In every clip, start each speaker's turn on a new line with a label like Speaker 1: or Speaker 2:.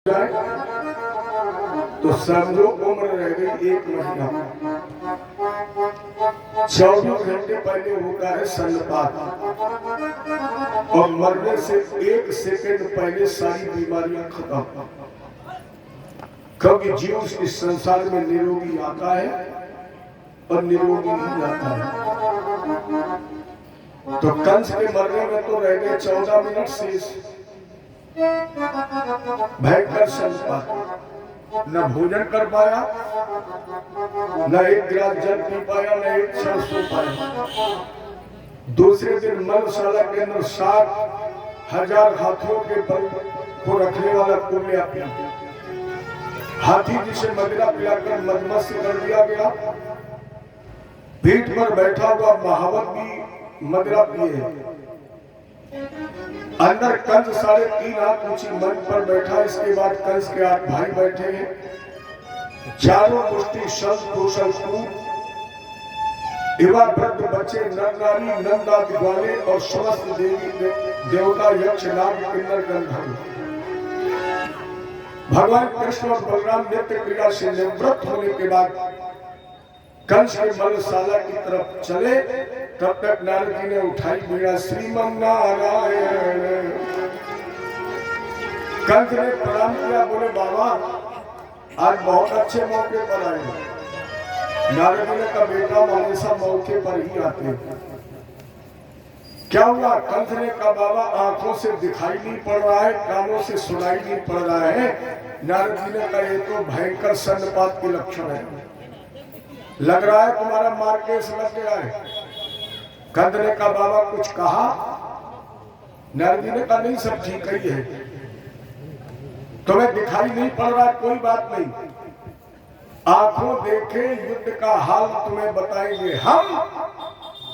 Speaker 1: तो समझो उम्र रह गई 1 महीना। 24 घंटे पहले होता है सन्नपात और मरने से 1 सेकंड पहले सारी बीमारियां खत्म। क्योंकि जीव इस संसार में निरोगी आता है और निरोगी ही जाता है। तो कंस के मरने में तो रह गए 14 मिनट शेष। भयंकर सन्नपात, न भोजन कर पाया, न 1 गिलास जल पी पाया, न 1 क्षण सो पाया। दूसरे दिन मलशाला के अंदर 7,000 हाथियों के बल को रखने वाला कुलिया पिया, हाथी जिसे मदिरा पिलाकर मदमस्त कर दिया गया, पीठ पर बैठा हुआ महावत भी मदिरा पिए। अंदर कंस 3.5 हाथ ऊंची मंच पर बैठा। इसके बाद कंस के 8 भाई बैठे हैं। चारों मुष्टि शब्द कौशल युवा वृद्ध बच्चे नर नारी नंदादि ग्वाले और समस्त देवी देवता यक्ष नाग किन्नर गंधर्व। भगवान कृष्ण और बलराम नित्य क्रिया से निवृत्त होने के बाद कंस के मलशाला की तरफ चले। तब तक नारद जी ने उठाई बीड़ा, श्रीमन नारायण। कंस ने प्रणाम किया, बोले बाबा आज बहुत अच्छे मौके पर आए। नारद जी ने कहा बेटा हमेशा मौके पर ही आते हैं। क्या हुआ? कंस ने कहा बाबा आंखों से दिखाई नहीं पड़ रहा है, कानों से सुनाई नहीं पड़ रहा है। नारद जी ने कहा ये तो भयंकर सन्नपात के लक्षण है, लग रहा है तुम्हारा मार केस लग गया है। कंस ने कहा बाबा कुछ कहा? नारद जी ने कहा नहीं सब ठीक ही है, तुम्हें दिखाई नहीं पड़ रहा, कोई बात नहीं, आंखों देखे युद्ध का हाल तुम्हें बताएंगे हम।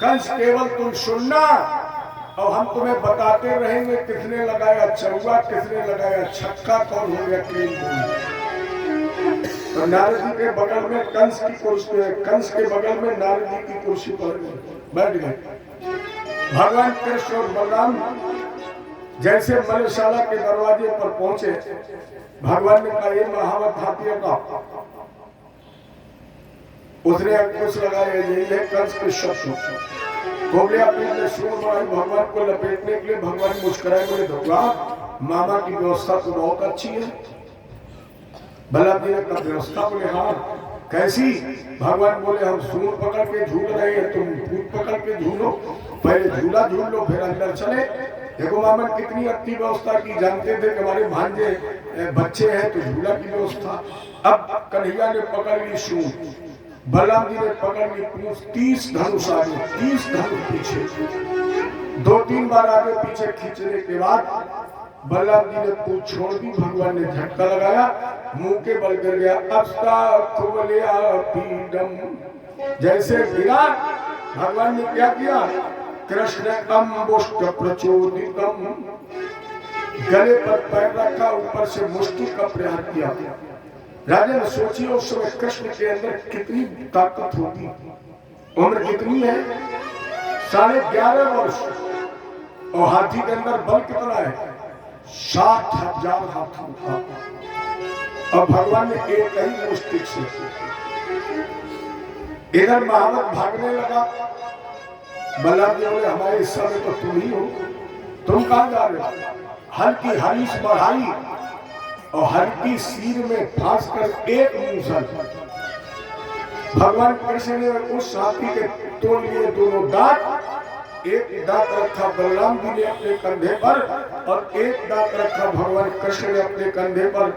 Speaker 1: कंस केवल तुम सुनना और हम तुम्हें बताते रहेंगे किसने लगाया चौवा, किसने लगाया छक्का, कौन हो गया क्लीन। तो नारद जी के बगल में कंस की कुर्सी, कंस के बगल में नारद जी की कुर्सी पर बैठ गए। भगवान कृष्ण और बलराम जैसे मलशाला के दरवाजे पर पहुंचे, भगवान ने कहा ये महावत हाथियों का। उसने अंकुश लगाया, यही है कंस के शत्रु। कोबले अपने सूर बढ़ाई भगवान को लपेटने के लिए। भगवान मुस्कुराए, बोले धोखा मामा की व्यवस्था तो बहुत अच्छी है। बलराम जी ने कहा व्यवस्था? बोले हाँ। कैसी? भगवान बोले हम सूर पकड़ के झूल रहे हैं, तुम भूत पकड़ के झूलो, पहले झूला झूल लो फिर अंदर चले। देखो मामा कितनी अच्छी व्यवस्था की, जानते थे कि हमारे भांजे बच्चे हैं तो झूला की व्यवस्था। अब कन्हैया ने पकड़ ली सूर, बलराम जी ने पकड़ ली पूंछ। 30 धनुष आगे, 30 धनुष पीछे, 2-3 बार आगे पीछे खींचने के बाद बलराम जी ने पूंछ छोड़ दी। भगवान ने झटका लगाया, मुंह के बल गिर गया। जैसे गिरा, भगवान ने क्या किया? कृष्ण अम्बुष्ट प्रचोदितम, गले पर पैर रखा, ऊपर से मुष्टि का प्रहार किया। राजन सोचिए उस समय कृष्ण के अंदर कितनी ताकत होगी। उम्र कितनी है? 11.5 वर्ष। और हाथी के अंदर बल कितना है? 60,000 हाथियों का। और भगवान ने एक ही मुष्टि से। इधर महावत भागने लगा। बलराम जी बोले हमारे हिस्सा में तो तुम ही हो, तुम कहां जा रहे हो? हल्की हरीश बढ़ाई और हल्की सीर में फांस कर एक मूसल। भगवान कृष्ण ने उस हाथी के तोड़ लिए दोनों दांत। एक दांत रखा बलराम जी ने अपने कंधे पर और एक दांत रखा भगवान कृष्ण ने अपने कंधे पर।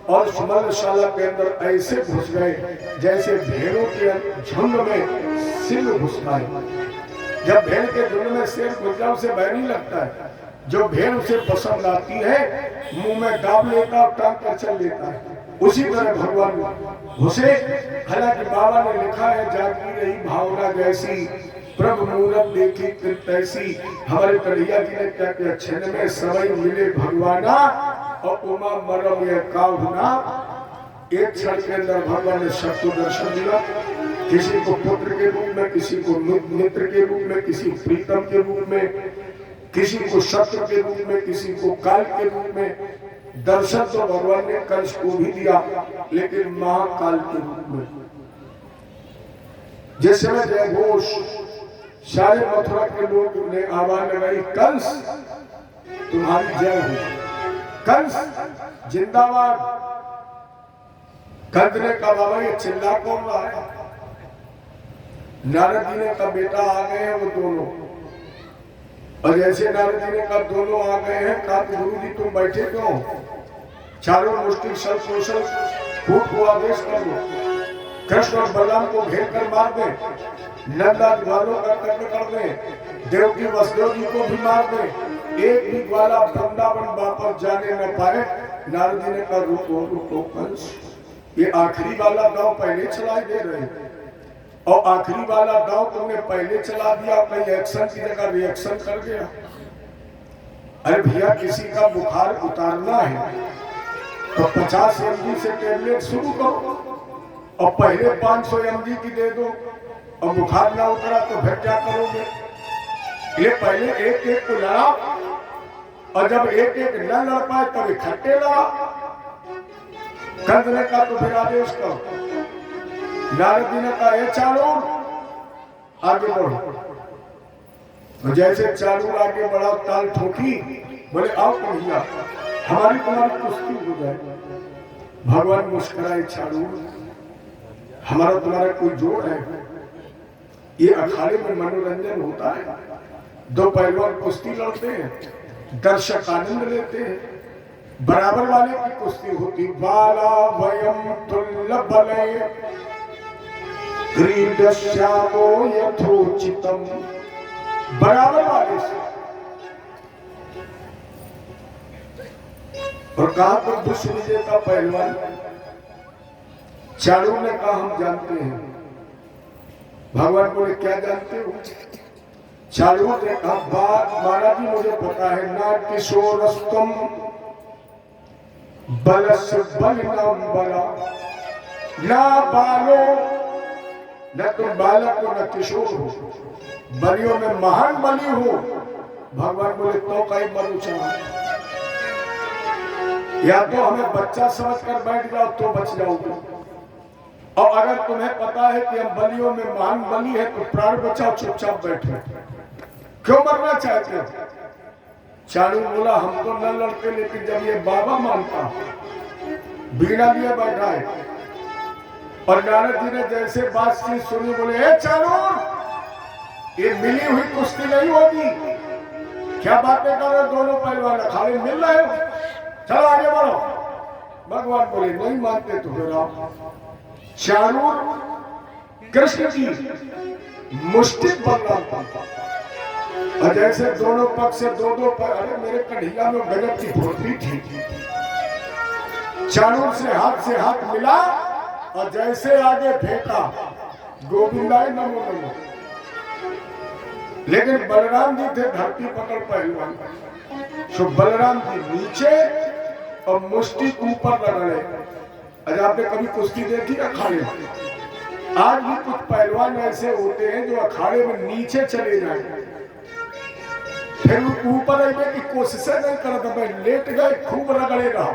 Speaker 1: और मलशाला के अंदर ऐसे घुस गए जैसे भेड़ों के झुंड में सिंह घुसता है। जब भेड़ के झुंड में शेर घुस जाए उसे भय नहीं लगता है। जो भेड़ उसे पसंद आती है मुंह में दाब लेता और टांग कर चल लेता है। उसी तरह भगवान घुसे। हालांकि बाबा ने लिखा है जागी रही भावना जैसी, प्रभु मूरत देखी तैसी। हमारे कन्हैया जी ने क्या किया? क्षण में समय मिले भगवाना और उमा मरम ये काहुना। एक क्षण के अंदर भगवान ने सबको दर्शन दिया। किसी को पुत्र के रूप में, किसी को मित्र के रूप में, किसी प्रीतम के रूप में, किसी को शत्रु के रूप में, किसी को काल के रूप में, दर्शन तो भगवान ने कंस को भी दिया, लेकिन महाकाल के रूप में। जिस समय जय घोष सारे मथुरा के लोग ने आवाज लगाई, कंस तुम्हारी जय हो, कंस जिंदाबाद। कंस ने कहा बाबा ये चिल्ला कौन रहा है? नारद जी ने कहा बेटा आ गए हैं वो दोनों। और जैसे नारद जी ने कहा दोनों आ गए हैं, कहा गुरु जी तुम बैठे क्यों? चारों मुष्टि सब कौशल फूट को आदेश कर दो, कृष्ण और बलराम को घेर कर मार दे, नंदा ग्वालों का कत्ल कर दे, देवकी वसुदेव जी को भी मार दे, एक भी ग्वाला वृंदावन वापस जाने न पाए। नारद जी ने कहा रुको रुको कंस, ये आखिरी वाला दांव पहले चला दे रहे, और आखिरी वाला दांव तुमने पहले चला दिया, कहीं एक्शन की जगह रिएक्शन कर गया। अरे भैया किसी का बुखार उतारना है तो 50 mg से टेबलेट शुरू करो, और पहले 500 mg की दे दो, और बुखार ना उतरा तो फिर क्या करोगे? ये पहले एक एक को लड़ा, और जब एक एक न लड़ पाए तब इकट्ठे लड़ा। कंस ने कहा तो फिर आदेश करो। नारद जी ने कहा ये चालूर आगे बढ़ो। जैसे चालूर आगे बढ़ा ताल ठोकी, बोले आओ कन्हैया हमारी तुम्हारी कुश्ती हो जाए। भगवान मुस्कुराए, चालूर हमारा तुम्हारा कोई जोड़ है? ये अखाड़े में मनोरंजन होता है, दो पहलवान कुश्ती लड़ते हैं, दर्शक आनंद लेते हैं, बराबर वाले की कुश्ती होती। बाला वयम तुल्य बलय क्रीडश्यामो यथोचितम, बराबर वाले से। और कहा तो विश्व विजेता पहलवान। चालू ने कहा हम जानते हैं। भगवान बोले क्या जानते हो? चालू ने कहा बात महाराज जी मुझे पता है, ना किशोरस्तुम बलस बलिनम बला, ना बालो, न तुम बालक हो न किशोर हो, बलियों में महान बलि हो। भगवान बोले तो कई मरु चाह, या तो हमें बच्चा समझकर बैठ जाओ तो बच जाओगे, और अगर तुम्हें पता है कि हम बलियों में महान बलि है तो प्राण बचाओ, चुपचाप बैठो। क्यों मरना चाहते हो? चालू बोला हम तो न लड़ते, लेकिन जब ये बाबा मानता बीड़ा लिए बैठा है। और नारद जी ने जैसे बातचीत सुनी, बोले ए चालू ये मिली हुई कुश्ती नहीं होगी, क्या बातें कर रहे दोनों पहलवान अखाड़े मिल रहे हो, चलो आगे बढ़ो। भगवान बोले नहीं मानते तो फिर आओ। चालू कृष्ण की मुष्टिक बलराम था, और जैसे दोनों पक्ष से दो दो पर, अरे मेरे कन्हैया में गजब की फुर्ती थी। चालू से हाथ मिला, और जैसे आगे फेंका गोविंदाय नमो नमो। लेकिन बलराम जी थे धरती पकड़ पहलवान, सो बलराम जी नीचे और मुष्टि ऊपर रगड़े। अरे आपने कभी कुश्ती देखी अखाड़े में? आज भी कुछ पहलवान ऐसे होते हैं जो अखाड़े में नीचे चले जाए, फिर ऊपर आने की कोशिश नहीं करता, मैं लेट गए खूब रगड़े रहा,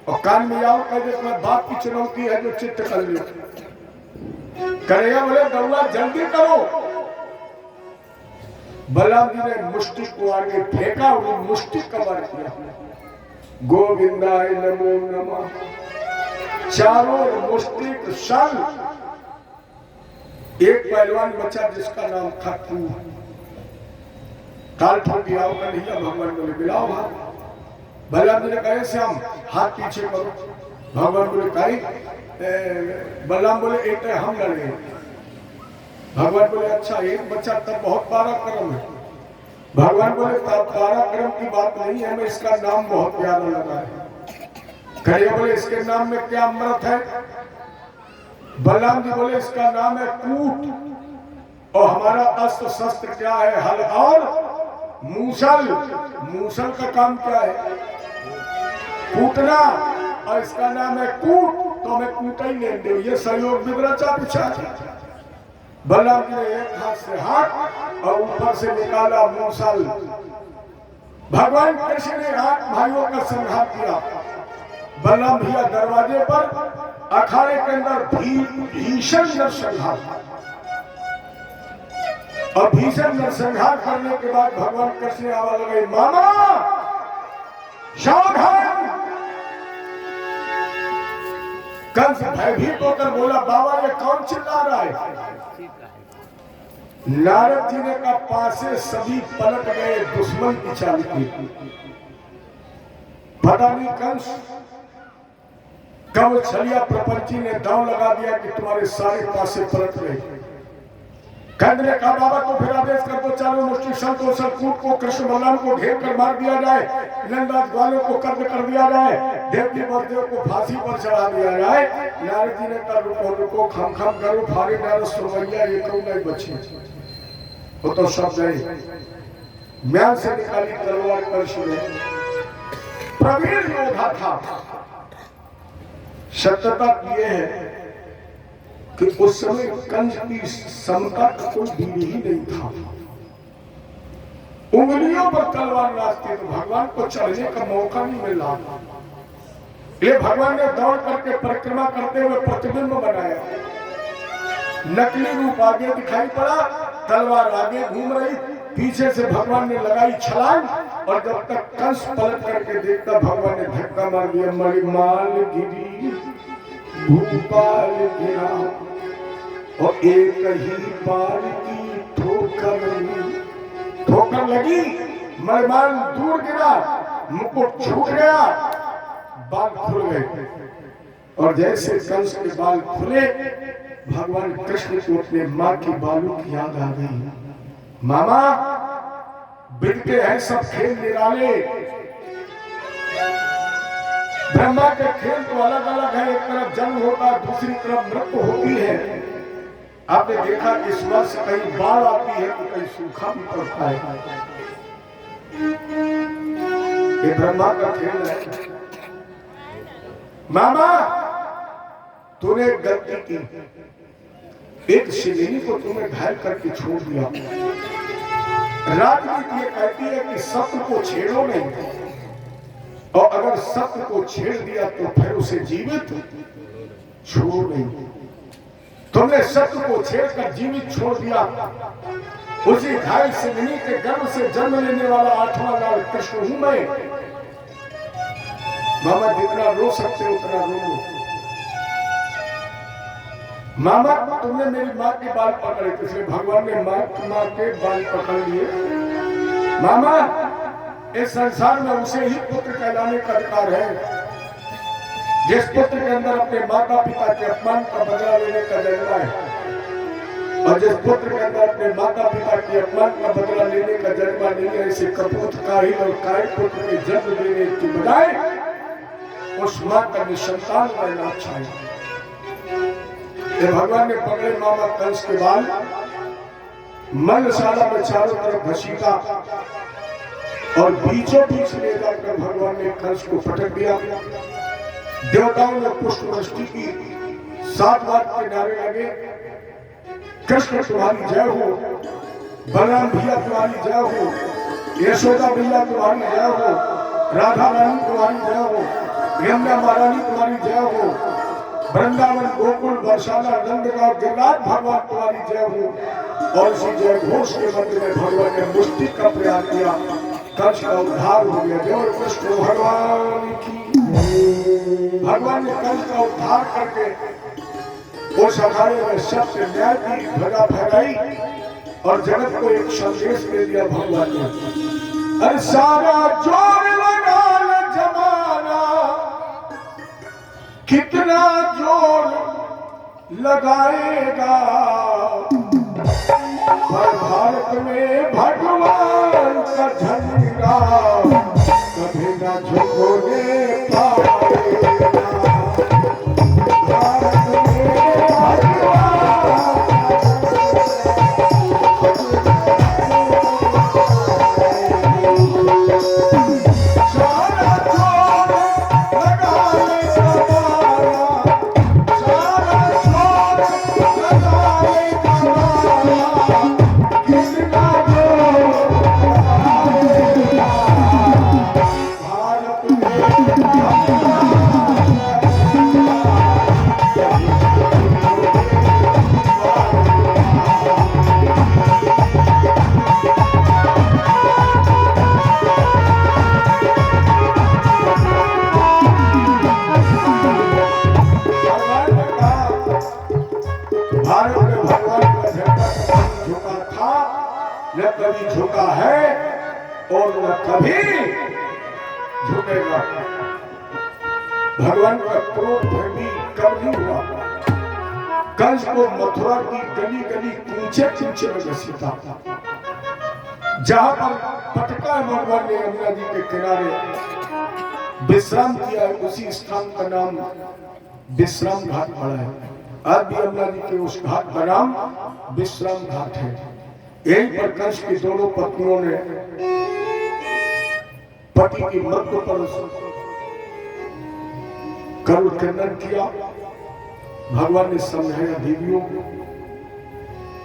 Speaker 1: और कान में आओ कह दे तुम्हारे बाप की चुनौती है जो चित्त कर लो। करेगा बोले दौड़ा जल्दी करो। बलराम जी ने मुष्टि को आगे फेंका, वो मुष्टि कवर किया, गोविंदाय नमो नमः। चारों मुष्टि सल। एक पहलवान बचा जिसका नाम था तू, ताल ठोक दिया कन्हैया। भगवान बोले मिलाओ हाथ। बलराम जी ने कहा श्याम हाथ पीछे करो। भगवान बोले कहीं, बलराम बोले एक हम लड़े। भगवान बोले अच्छा एक बच्चा तब बहुत पराक्रम है। भगवान बोले पराक्रम की बात नहीं है, हमें इसका नाम बहुत प्यारा लगा है। कन्हैया बोले इसके नाम में क्या अमृत है? बलराम जी बोले इसका नाम है कूट, और हमारा अस्त्र शस्त्र क्या है? हल और मूसल। मूसल का काम क्या है? कूटना, और इसका नाम है कूट, तो हमें कूटा ही नहीं दे। ये सहयोग विवरचा पिछा। बलराम जी ने एक हाथ से हाथ और ऊपर से निकाला मूसल। भगवान कृष्ण ने 8 भाइयों का संहार किया। बलराम भैया दरवाजे पर, अखाड़े के अंदर भीषण नरसंहार। और भीषण नरसंहार करने के बाद भगवान कृष्ण आवाज लगाई, मामा सावधान। कंस भयभीत होकर बोला, बाबा ये कौन चिल्ला रहा है? नारद जी ने कहा, पासे सभी पलट गए, दुश्मन की चाल की। पता नहीं कंस कब छलिया प्रपंची ने दांव लगा दिया कि तुम्हारे सारे पासे पलट गए। कंस ने कहा, बाबा तो फिर आदेश कर दो, चारों मुष्टि संतो सलकूट को कृष्ण बलराम को घेर कर मार दिया जाए, नंदाज ग्वालों को कब्ज कर दिया जाए, देवकी बलदेव को फांसी पर चढ़ा दिया जाए। नारद जी ने कहा, रुको रुको, खम खम करो, फारे डालो सुरवैया, ये क्यों नहीं बचे? वो तो सब गए। म्यान से निकाली तलवार परशु ने, प्रवीण योद्धा था। सत्यता ये है कि उस समय कंस की समता का कोई दीदी ही नहीं था। उंगलियों पर तलवार नाचती तो भगवान को चढ़ने का मौका नहीं मिला। ये भगवान ने दौड़ करके परिक्रमा करते हुए प्रतिबिंब बनाया। नकली रूप आगे दिखाई पड़ा, तलवार आगे घूम रही, पीछे से भगवान ने लगाई छलांग। और जब तक कंस पलट करके देखता, भगवान ने धक्का मार दिया, मणिमाल गिरी भूपाल गिरा, और एक ही बार की ठोकर लगी, मणिमाल दूर गिरा, मुकुट छूट गया, बाल खुल गए। और जैसे कंस के बाल खुले, भगवान कृष्ण को अपने माँ की बालों की याद आ गई। मामा बिकते हैं सब खेल निराले, ब्रह्मा के खेल तो अलग अलग है। एक तरफ जन्म होता है, दूसरी तरफ मृत्यु होती है। आपने देखा इस वर्ष कहीं बाढ़ आती है तो कहीं सूखा भी पड़ता है। ये ब्रह्मा का खेल है। मामा तूने गलती की, एक शिवलिंग को तूने घायल करके छोड़ दिया। राजनीति ये कहती है कि सत्य को छेड़ो नहीं, और अगर सत्य को छेड़ दिया तो फिर उसे जीवित छोड़ो नहीं। तुमने सत्य को छेड़कर जीवित छोड़ दिया। उसी घायल शिवलिंग के गर्भ से जन्म लेने वाला 8वां लाल कृष्ण हूं मैं। मामा जितना रो सकते हो उतना रो लो। मामा तुमने मेरी माँ के बाल पकड़े, इसलिए भगवान ने माँ के बाल पकड़ लिए। मामा इस संसार में उसे ही पुत्र कहलाने का अधिकार है जिस पुत्र के अंदर अपने माता पिता के अपमान का बदला लेने का जज्बा है, और जिस पुत्र के अंदर अपने माता पिता के अपमान का बदला लेने का जज्बा नहीं है। इसे कपूत काहिल और काय पुत्र के जन्म देने की बजाय उस माँ का निसंतान रहना अच्छा है। भगवान ने पकड़े मामा कंस के बाल, मनशाला में चारों तरफ घसीटा, और बीचों बीच ले जाकर भगवान ने कंस को पटक दिया। देवताओं ने पुष्प वृष्टि की, 7 बात के नारे लगे, कृष्ण तुम्हारी जय हो, बलराम भैया तुम्हारी जय हो, यशोदा भैया तुम्हारी जय हो, राधा रानी तुम्हारी जय हो, यमुना महारानी तुम्हारी जय हो, वृंदावन गोकुल वर्षाला नंदगांव गिरिराज भगवान तुम्हारी जय हो। और इसी जय घोष के मध्य में भगवान ने मुष्टि का प्रयास किया, कंस का उद्धार हो गया। जय कृष्ण भगवान की। भगवान ने कंस का उद्धार करके उस अखाड़े में सत्य न्याय की ध्वजा फहराई और जगत को एक संदेश दे दिया भगवान ने। अरे सारा जोर लगा जमाना, कितना जोर लगाएगा, पर भारत में भगवान का झंडा कभी न झुकने पाएगा। भारत में कभी झुका है और न कभी झुकेगा। भगवान का क्रोध भी कब नहीं हुआ। कंस को मथुरा की गली गली कूचे कूचे में घसीटा, जहां पर पटका भगवान ने यमुना जी के किनारे विश्राम किया है, उसी स्थान का नाम विश्राम घाट पड़ा है। आज भी यमुना जी के उस घाट का नाम विश्राम घाट है। यहीं पर कंस की दोनों पत्नियों ने पति की मृत्यु पर करुण खंडन किया। भगवान ने समझाया, देवियों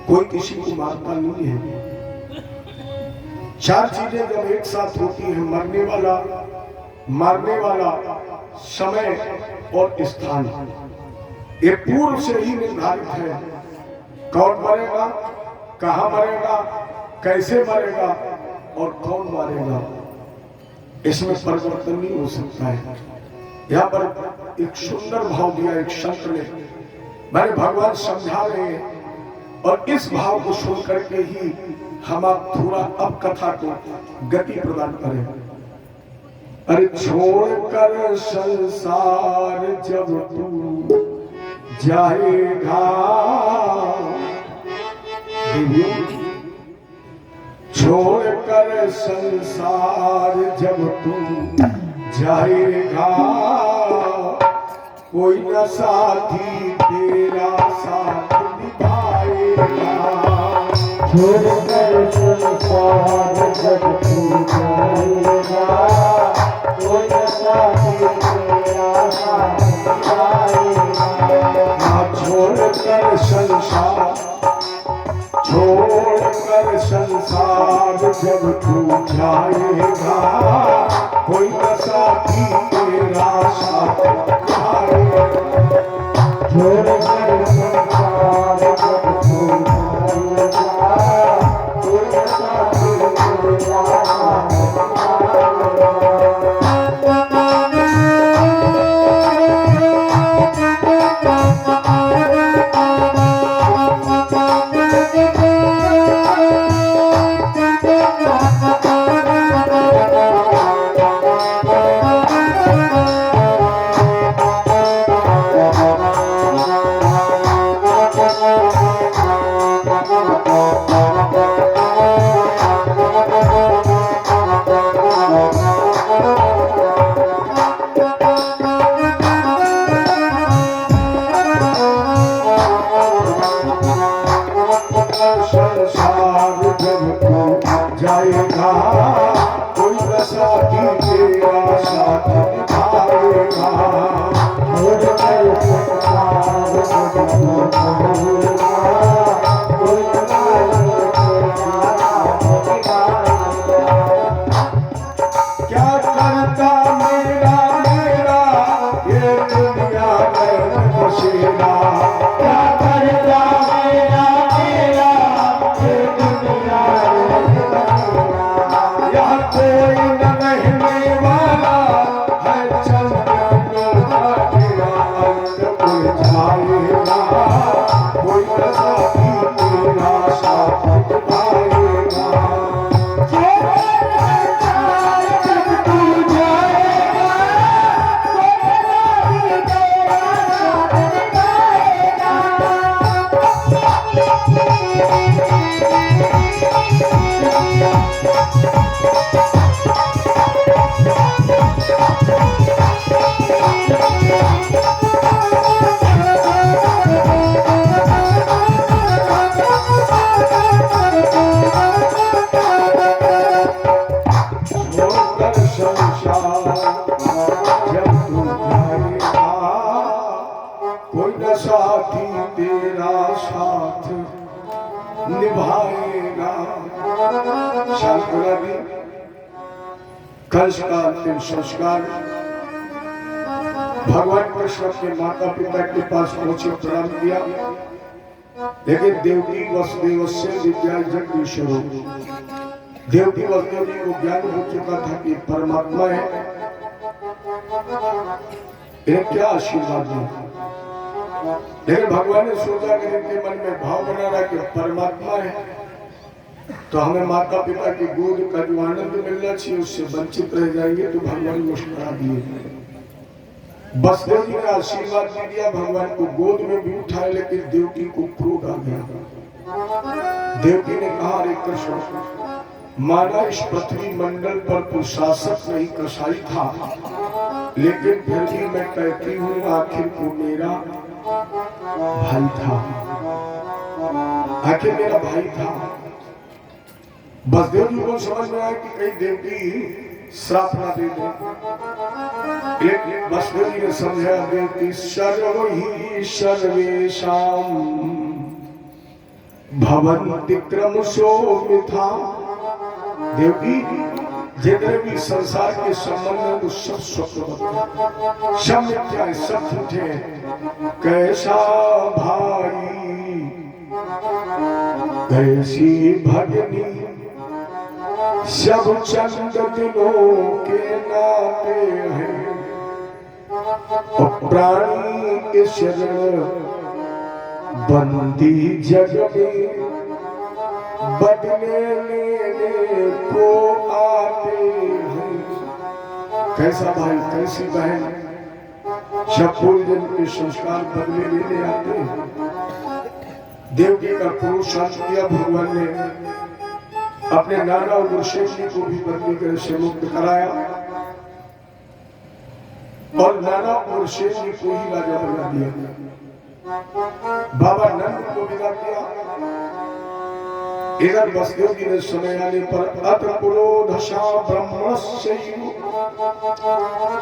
Speaker 1: कोई किसी को मारता नहीं है। चार चीजें जब एक साथ होती है, मारने वाला समय और स्थान, ये पूर्व से ही निर्धारित है। कौन मरेगा, कहां मरेगा, कैसे मरेगा और कौन मारेगा, इसमें परिवर्तन नहीं हो सकता है। यहाँ पर एक सुंदर भाव दिया एक संत ने, मैंने भगवान समझा रहे हैं और इस भाव को सुन करके ही हम आप थोड़ा अब कथा को गति प्रदान करें। अरे छोड़कर संसार जब तू जाएगा, छोड़कर संसार जब तू जाएगा, कोई न साथी तेरा साथ निभाएगा।
Speaker 2: छोड़कर संसार जब तू जाएगा, कोई न साथी तेरा साथ निभाएगा।
Speaker 1: छोड़कर संसार जब तू जाएगा, कोई न साथी तेरा साथ निभाएगा।
Speaker 2: छोड़कर संसार जब तू जाएगा, कोई न साथी तेरा साथ निभाएगा।
Speaker 1: संसार जब तू जाएगा, कोई न साथी तेरा साथ निभाएगा।
Speaker 2: छोड़कर संसार जब तू जाएगा, कोई न साथी तेरा साथ निभाएगा।
Speaker 1: क्या करता मेरा ये दुनिया में बसेरा,
Speaker 2: क्या करता मेरा ये दुनिया में बसेरा।
Speaker 1: यहाँ कोई न रहने वाला है, चंद्र का अंत कोई जाएगा, कोई न साथी तेरा साथ निभाएगा। छोड़कर संसार जब तू जाएगा, कोई न साथी तेरा साथ निभाएगा। शांति कंस का अंतिम संस्कार भगवान कृष्ण के माता पिता के पास पहुंचे, प्रणाम किया, लेकिन देवकी वसुदेव से विद्या जगदीश्वरो, देवकी वसुदेव जी को ज्ञान हो चुका था कि परमात्मा है, ये क्या आशीर्वाद है। लेकिन भगवान ने सोचा कि इनके मन में भाव बना रहा कि परमात्मा है, तो हमें माता पिता की गोद का जो आनंद मिलना चाहिए उससे वंचित रह जाएंगे तो भगवान मुस्कुरा दिए। वसुदेव जी ने आशीर्वाद दे दिया, भगवान को गोद में भी उठाए, लेकिन देवकी को क्रोध आ गया। देवकी ने कहा, अरे कृष्ण, माना इस पृथ्वी मंडल पर तू शासक नहीं कसाई था, लेकिन फिर भी मैं कहती हूँ आखिर को मेरा भाई था, आखिर मेरा भाई था। वसुदेव जी को समझ में आया कि कहीं देवकी श्राप ना दे दे। वसुदेव जी ने समझा, देवकी सर्व ही सर्वेशाम भवन्ति क्रमशो मिथा। देवकी जितने भी संसार के संबंध में वो सब स्वप्न होते, सब मिथ्या है, सब झूठे हैं। कैसा भाई कैसी भगनी, सब चंद दिनों के नाते हैं, प्राणी के शरण बंदी जग में बदले लेने को आते हैं। कैसा भाई कैसी बहन, सब पूर्वजन के संस्कार बदले लेने आते हैं। देवकी का क्रोध शांत किया भगवान ने, अपने नाना और गुरुशेष जी को भी बंदी कर से मुक्त कराया और नाना और गुरुशेष जी को ही राजा बना दिया। बाबा नंद को विदा किया। इधर वसुदेव जी ने समय आने पर अत पुरोधशा ब्रह्मणस्यैव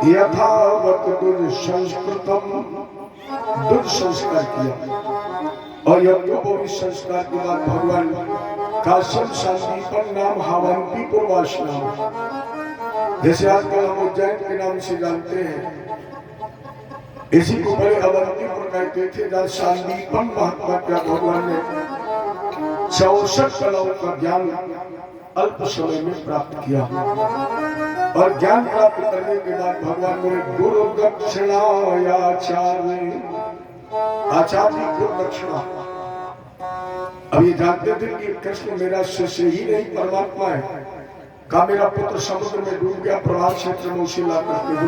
Speaker 1: यथावत दुर्संस्कृतम, दुर्संस्कार किया। और यज्ञोपवीत संस्कार के बाद भगवान काश्यप शांतिपन नाम हावंती पूर्वाश्रम, जैसे आजकल हम उज्जैन के नाम से जानते हैं, इसी को बड़े अवंतीपुर कहते थे, जहाँ शांतिपन महात्मा का भगवान ने 64 कलाओं का ज्ञान अल्प समय में प्राप्त किया। और ज्ञान प्राप्त करने के बाद भगवान बोले, गुरु दक्षिणायाचार्य, आचार्य गुरु दक्षिणा। अब ये जानते थे कि कृष्ण मेरा शिष्य ही नहीं परमात्मा है। का मेरा पुत्र समुद्र में डूब गया, प्रवाह क्षेत्र में उसे ला करके दो।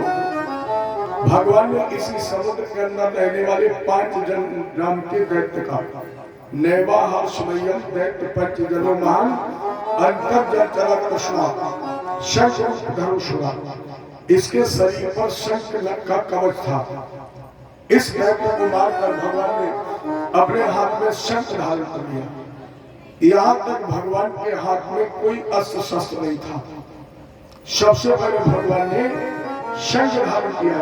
Speaker 1: भगवान ने इसी समुद्र के अंदर रहने वाले 5 जन नाम के दैत्य का, नैवा हर्षमय्यम दैत्य पंचजनो महान अंतर्जल चला कृष्णा शंख धनुषुरा, इसके शरीर पर शंख का कवच था। इस दैत्य को मारकर भगवान ने अपने हाथ में शंख धारण कर लिया। यहाँ तक भगवान के हाथ में कोई अस्त्र शस्त्र नहीं था। सबसे पहले भगवान ने शंख धारण किया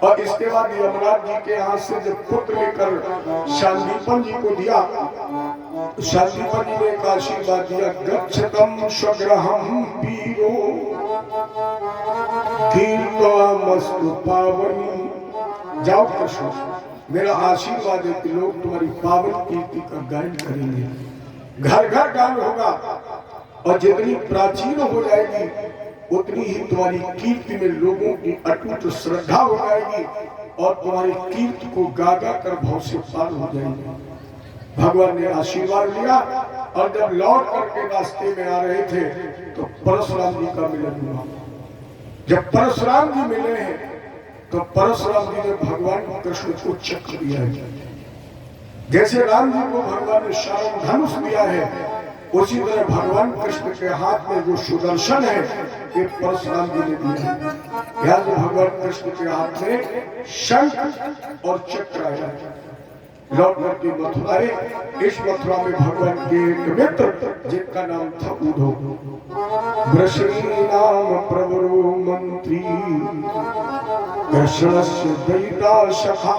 Speaker 1: और इसके बाद यमराज जी के हाथ से जब पुत्र लेकर शांतिपन जी को दिया, शांतिपन जी ने एक आशीर्वाद दिया, गच्छतम स्वगृहं वीरो कीर्तमस्तु पावनी। जाओ कृष्ण, मेरा आशीर्वाद है कि लोग तुम्हारी पावन कीर्ति का गायन करेंगे। घर घर गान होगा और जितनी प्राचीन हो जाएगी उतनी ही तुम्हारी कीर्ति में लोगों की अटूट श्रद्धा हो जाएगी और तुम्हारी कीर्ति को गा गा कर भाव से पार हो जाएगी। भगवान ने आशीर्वाद लिया और जब लौट करके रास्ते में आ रहे थे तो परशुराम जी का मिलन हुआ। जब परशुराम जी मिले हैं तो परशुराम जी ने भगवान कृष्ण को चक्र दिया है। जैसे राम जी को भगवान ने शारंग धनुष दिया है, उसी तरह भगवान कृष्ण के हाथ में जो सुदर्शन है ये परशुराम जी ने दिया है। यहाँ जो भगवान कृष्ण के हाथ में शंख और चक्र आया। लौट करके मथुरा है। इस मथुरा में भगवान के एक मित्र जिनका नाम था उद्धव, वृषणी नाम प्रवरो मंत्री, कृष्णस्य दयिता सखा,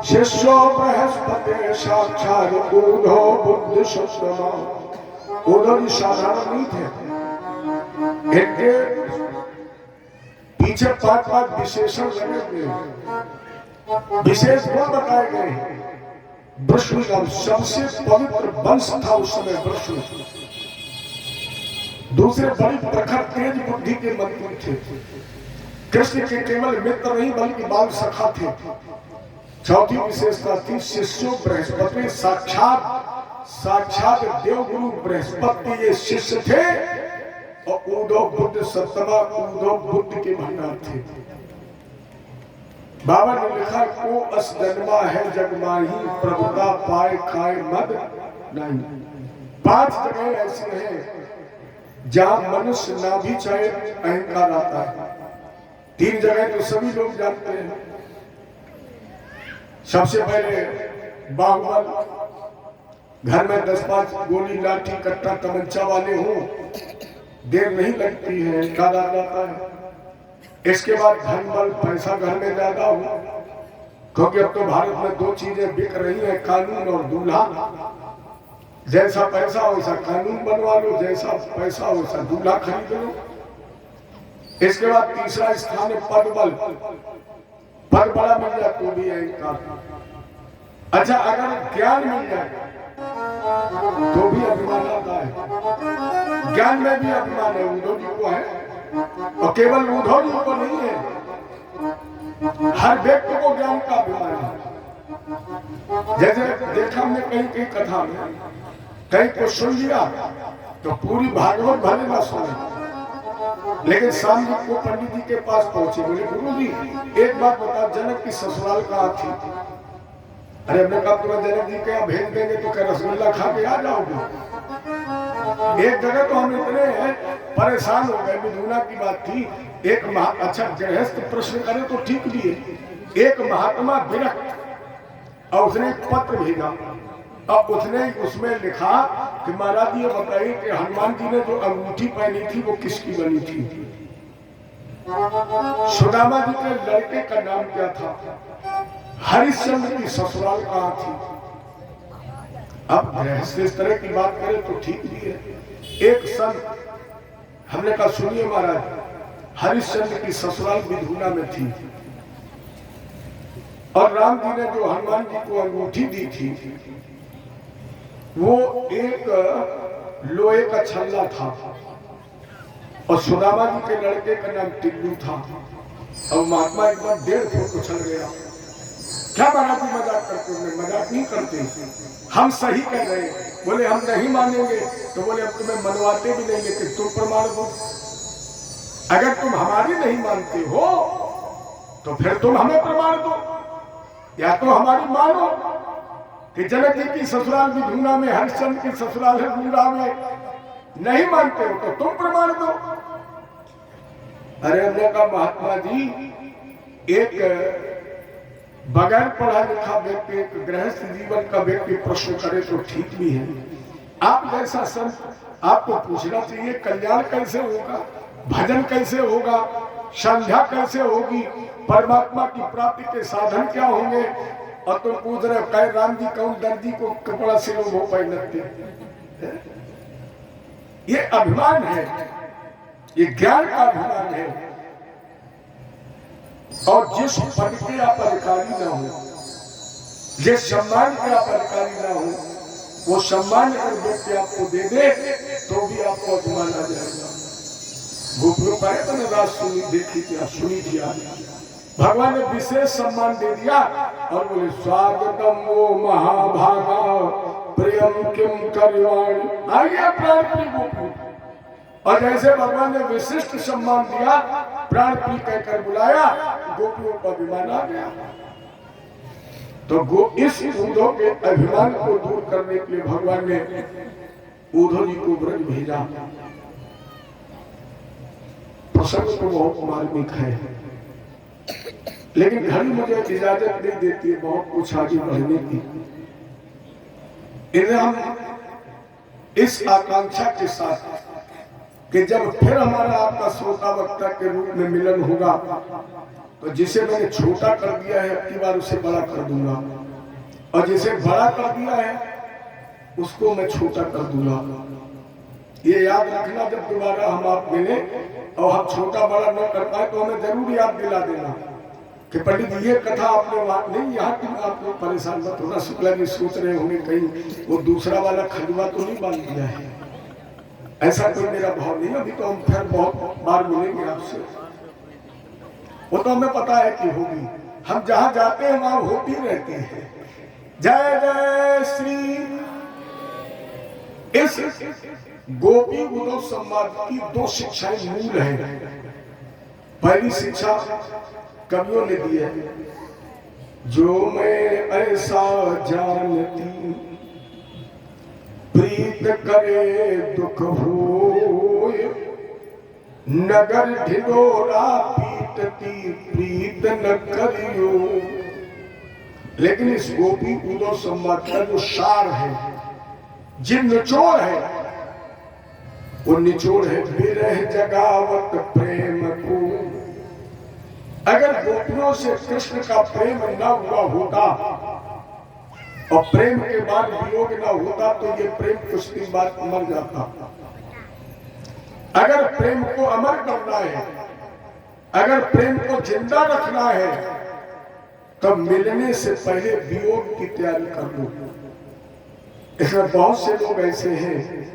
Speaker 1: शिष्यो बृहस्पति साक्षात् उद्धव बुद्ध सत्तमा। उद्धव साधारण नहीं थे, इनके पीछे 5 विशेषण लगे हुए, विशेष गुण बताए गए। वृषण नाम सबसे पवित्र वंश था उस समय वृषण। दूसरे बड़ी प्रखर तेज बुद्धि के मंत्री थे। कृष्ण के केवल मित्र नहीं बल्कि बाल सखा थे। चौथी विशेषता थी शिष्यो बृहस्पति साक्षात साक्षात देवगुरु बृहस्पति के ये शिष्य थे और उद्धव बुद्ध सत्तवा उद्धव बुद्ध के भंडार थे। बाबा ने लिखा को अस जन्मा है जग माही प्रभुता पाए खाए मद नहीं। 5 जगह ऐसी हैं जहां मनुष्य ना भी चाहे अहंकार आता है। 3 जगह तो सभी लोग जानते हैं। सबसे पहले बाहुबल, घर में 10-5 गोली लाठी कट्टा तमंचा वाले हों, देर नहीं लगती है, याद आ जाता है। इसके बाद धन बल पैसा घर में ज्यादा हो, क्योंकि अब तो भारत में 2 चीजें बिक रही है, कानून और दूल्हा। जैसा पैसा वैसा कानून बनवा लो, जैसा पैसा वैसा दूल्हा खरीद लो। इसके बाद तीसरा स्थान है पद बल। पद बड़ा मिल जाए तो भी अहंकार। अच्छा, अगर ज्ञान मिल जाए तो भी अभिमान आता है। ज्ञान में भी अभिमान है, उद्धव जी को है, और केवल उद्धव जी को नहीं है, हर व्यक्ति को ज्ञान का अभिमान है। जैसे देखा हमने कहीं कथा में, कहीं को सुन लिया तो पूरी भागवत भले न सुने, लेकिन शाम को पंडित जी के पास पहुंचे, बोले गुरु जी एक बात बता, जनक की ससुराल कहाँ थी? अरे हमने कहा तुम्हें जनक जी के यहाँ भेज देंगे तो क्या रसगुल्ला खा के आ जाओगे? एक जगह तो हम इतने परेशान हो गए, विधुना की बात थी। एक अच्छा गृहस्थ प्रश्न करे तो ठीक भी है। एक महात्मा विरक्त, और उसने एक पत्र भेजा, अब उसने उसमें लिखा कि महाराज ये बताइए कि हनुमान जी ने जो अंगूठी पहनी थी वो किसकी बनी थी? सुदामा जी के लड़के का नाम क्या था? हरिश्चंद्र की ससुराल कहाँ थी? अब गृहस्थ इस तरह की बात करें तो ठीक भी है। एक संत, हमने कहा सुनिए महाराज, हरिश्चंद्र की ससुराल विधुना में थी, और राम जी ने जो हनुमान जी को अंगूठी दी थी वो एक लोहे का छल्ला था, और सुदामा जी के लड़के का नाम टिल्लू था। और महात्मा एक बार 1.5 फुट उछल गया। क्या महाराज जी मजाक करते हो? मजाक नहीं करते, हम सही कह रहे हैं। बोले हम नहीं मानेंगे, तो बोले हम तुम्हें मनवाते भी नहीं, लेकिन तुम प्रमाण दो। अगर तुम हमारी नहीं मानते हो तो फिर तुम हमें प्रमाण दो, या तो हमारी मानो कि जनक जी की ससुराल विधुना में, हरिश्चंद्र की ससुराल है विधुना में। नहीं मानते हो तो तुम प्रमाण दो। अरे हमने कहा महात्मा जी, एक बगैर पढ़ा लिखा व्यक्ति, एक गृहस्थ जीवन का व्यक्ति प्रश्न करे तो ठीक भी है। आप जैसा संत, आपको पूछना चाहिए कल्याण कैसे होगा, भजन कैसे होगा, संध्या कैसे होगी, परमात्मा की प्राप्ति के साधन क्या होंगे, और तुम पूछ रहे हो कह राम जी कौन दर्जी को कपड़ा सिलो वो पहनते। ये अभिमान है, ये ज्ञान का अभिमान है। और जिस पद के आप अधिकारी ना हो, जिस सम्मान के आप अधिकारी ना हो, वो सम्मान अगर व्यक्ति आपको दे दे तो भी आपको अभिमान आ जाएगा। गोपियों का इतना रात सुनी देखी क्या सुनी किया, भगवान ने विशेष सम्मान दे दिया और बोले स्वागतम वो महाभागा प्रियम किम करवाणी, आइए प्राण प्रिय गोपियों। और जैसे भगवान ने विशिष्ट सम्मान दिया, प्राण प्रिय कहकर बुलाया, गोपियों का अभिमान आ गया। तो इस उद्धव के अभिमान को दूर करने के लिए भगवान ने उद्धव जी को ब्रज भेजा। प्रसंग तो बहुत मार्मिक है, लेकिन घड़ी मुझे इजाजत नहीं देती है बहुत कुछ आगे बढ़ने की। इन्हें हम इस आकांक्षा के साथ कि जब फिर हमारा आपका श्रोता वक्ता के रूप में मिलन होगा, तो जिसे मैंने छोटा कर दिया है अब की बार उसे बड़ा कर दूंगा, और जिसे बड़ा कर दिया है उसको मैं छोटा कर दूंगा। ये याद रखना, जब दोबारा हम आप मिले और हम छोटा बड़ा न कर पाए तो हमें जरूर याद दिला देना कि पंडित जी ये कथा आपने बात नहीं, यहाँ की आप लोग परेशान मत होना। शुक्ला जी सोच रहे होंगे कहीं वो दूसरा वाला खजुआ तो नहीं बांध दिया है। ऐसा कोई मेरा भाव नहीं। अभी तो हम फिर बहुत बार मिलेंगे आपसे, वो तो हमें पता है कि होगी। हम जहाँ जाते हैं वहां होती रहती है। जय जय श्री इस गोपी उद्धव संवाद की दो शिक्षाएं मूल हैं। पहली शिक्षा कवियों ने दी है, जो मैं ऐसा जानती प्रीत करे दुख होए, नगर ढिंढोरा पीटती प्रीत न करियो। लेकिन इस गोपी उद्धव संवाद का जो सार है, जिन निचोड़ है, वो निचोड़ है विरह जगावत प्रेम को। अगर गोपियों से कृष्ण का प्रेम न हुआ होता और प्रेम के बाद वियोग न होता तो ये प्रेम कुछ दिन बाद मर जाता। अगर प्रेम को अमर करना है, अगर प्रेम को जिंदा रखना है, तो मिलने से पहले वियोग की तैयारी कर लो। इसमें बहुत से लोग ऐसे हैं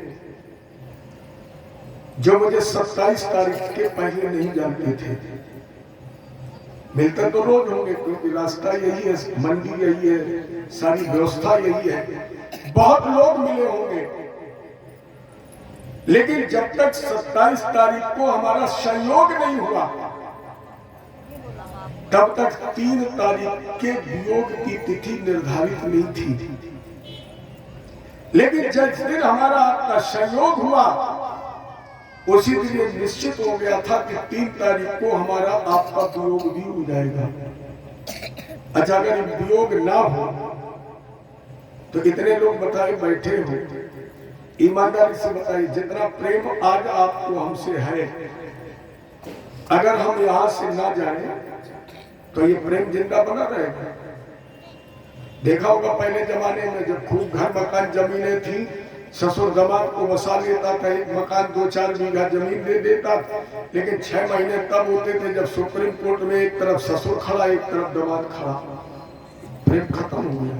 Speaker 1: जो मुझे 27 तारीख के पहले नहीं जानते थे। मिलते तो रोज होंगे क्योंकि रास्ता यही है, मंडी यही है, सारी व्यवस्था यही है, बहुत लोग मिले होंगे। लेकिन जब तक 27 तारीख को हमारा संयोग नहीं हुआ, तब तक 3 तारीख के वियोग की तिथि निर्धारित नहीं थी। लेकिन जिस दिन हमारा आपका संयोग हुआ, उसी दिन ये निश्चित हो गया था कि 3 तारीख को हमारा आपका वियोग भी हो जाएगा। अच्छा, अगर वियोग ना हो तो कितने लोग बताए बैठे हो, ईमानदारी से बताइए, जितना प्रेम आज आपको हमसे है, अगर हम यहां से ना जाए तो ये प्रेम जिंदा बना रहेगा। देखा होगा पहले जमाने में जब खूब घर मकान जमीनें थी, ससुर दामाद को वसा लेता था, एक मकान 2-4 बीघा जमीन दे देता, लेकिन 6 महीने तब होते थे जब सुप्रीम कोर्ट में एक तरफ ससुर खड़ा, एक तरफ दामाद खड़ा। प्रेम खत्म हो गया।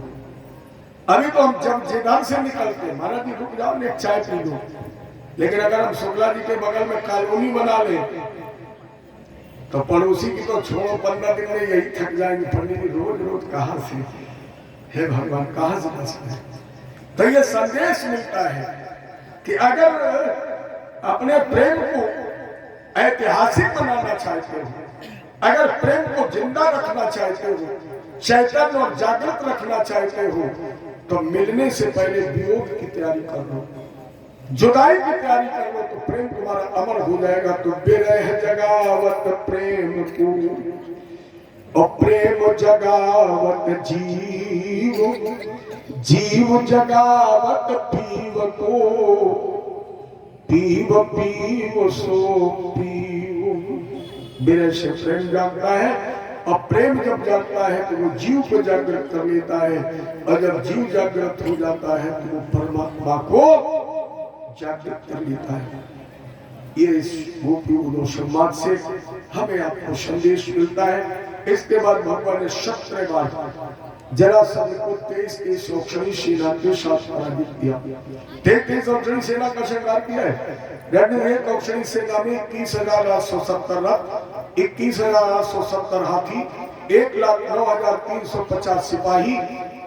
Speaker 1: अभी तो हम जब जिधर से निकलते, महाराज जी रुक जाओ, एक चाय पी लो, लेकिन अगर हम शुक्ला जी के बगल में कॉलोनी बना ले तो पड़ोसी की तो छोड़ो, 15 दिन में यही थक जाएंगे, पंडित जी रोज रोज कहाँ से, हे भगवान कहाँ से बचना है। तो ये संदेश मिलता है कि अगर अपने प्रेम को ऐतिहासिक बनाना चाहते हो, अगर प्रेम को जिंदा रखना चाहते हो, चैतन्य और जागृत रखना चाहते हो, तो मिलने से पहले वियोग की तैयारी कर लो, जुदाई की तैयारी कर लो, तो प्रेम तुम्हारा अमर हो जाएगा। तो विरह जगावत प्रेम को और प्रेम जगावत जीव, जीव जगावत पीव को, पीव पीव सो पीव। विरह से प्रेम जागता है, और प्रेम जब जागता है तो वो जीव को जागृत कर लेता है, और जब जीव जागृत हो जाता है तो वो परमात्मा को जागृत कर लेता है। ये इस गोपी उद्धव संवाद से हमें आपको संदेश मिलता है। इसके बाद भगवान ने 17 बार जरासंध को 23 औक्षणी सेना के साथ पराजित किया। 33 औक्षणी सेना का श्रृंगार किया है। एक औक्षणी सेना में 21,870 रथ, 21,870 हाथी, 1,09,350 सिपाही,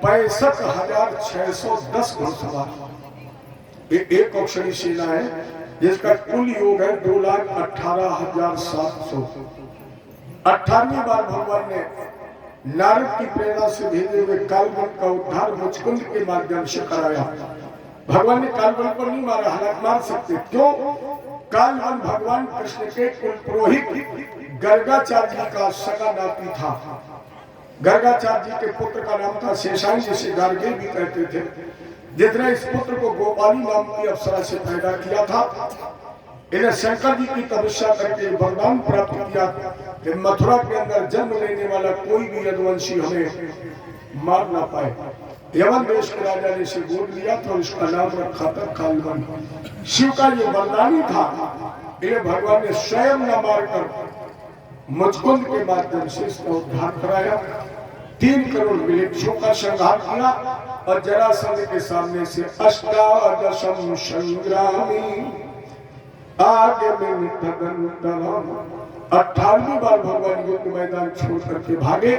Speaker 1: 65,610 घुड़सवार। एक औक्षणी सेना है जिसका कुल योग है 2,18,700। 18वीं बार भगवान ने नारद की प्रेरणा से भेजे हुए कालबन का उद्धार मुचकुंद के माध्यम से कराया। भगवान ने कालबन पर नहीं मारा, हालांकि मार सकते, क्यों? कालबन भगवान कृष्ण के कुल पुरोहित गर्गाचार्य जी का सगा नाती था। गर्गाचार्य जी के पुत्र का नाम था शेषाई, जिसे गार्गे भी कहते थे, जिसने इस पुत्र को गोपाली नाम की अप्सरा से पैदा किया था। इन्हें शंकर जी की तपस्या करके वरदान प्राप्त किया कि मथुरा के अंदर जन्म लेने वाला कोई भी यदुवंशी हमें मार ना पाए। यमन देश के राजा ने इसे गोद लिया था और इसका नाम रखा था कालबन। शिव का ये वरदान ही था। इन्हें भगवान ने स्वयं न मारकर मुचकुंद के माध्यम से इसका उद्धार कराया। 3 करोड़ मिलेच्छों का संहार किया और जरासंध के सामने से 18 संग्रामी आगे में 18वीं बार भगवान युद्ध मैदान छोड़ करके भागे।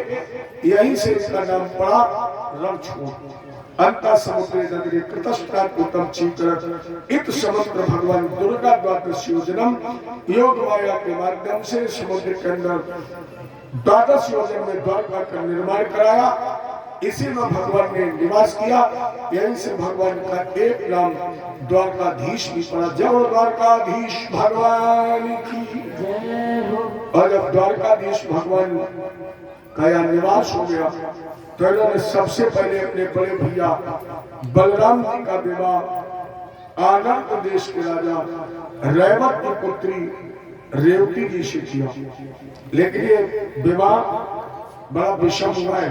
Speaker 1: यहीं से इसका नाम पड़ा रणछोड़। अंता समुद्रे नगरे कृतस्त्रात्म चीकर इत समुद्र भगवान दुर्गा द्वादश योजनम योग माया के माध्यम से समुद्र के अंदर द्वादश योजन में द्वारका का निर्माण कराया। इसी में भगवान ने निवास किया। यहीं से भगवान का एक नाम द्वारकाधीश भी पड़ा। जब द्वारकाधीश भगवान की और जब द्वारकाधीश भगवान का यहाँ निवास हो गया तो इन्होंने सबसे पहले अपने बड़े भैया बलराम जी का विवाह आनंद देश के राजा रैवत की पुत्री रेवती जी से किया। लेकिन ये विवाह बड़ा विषम हुआ है।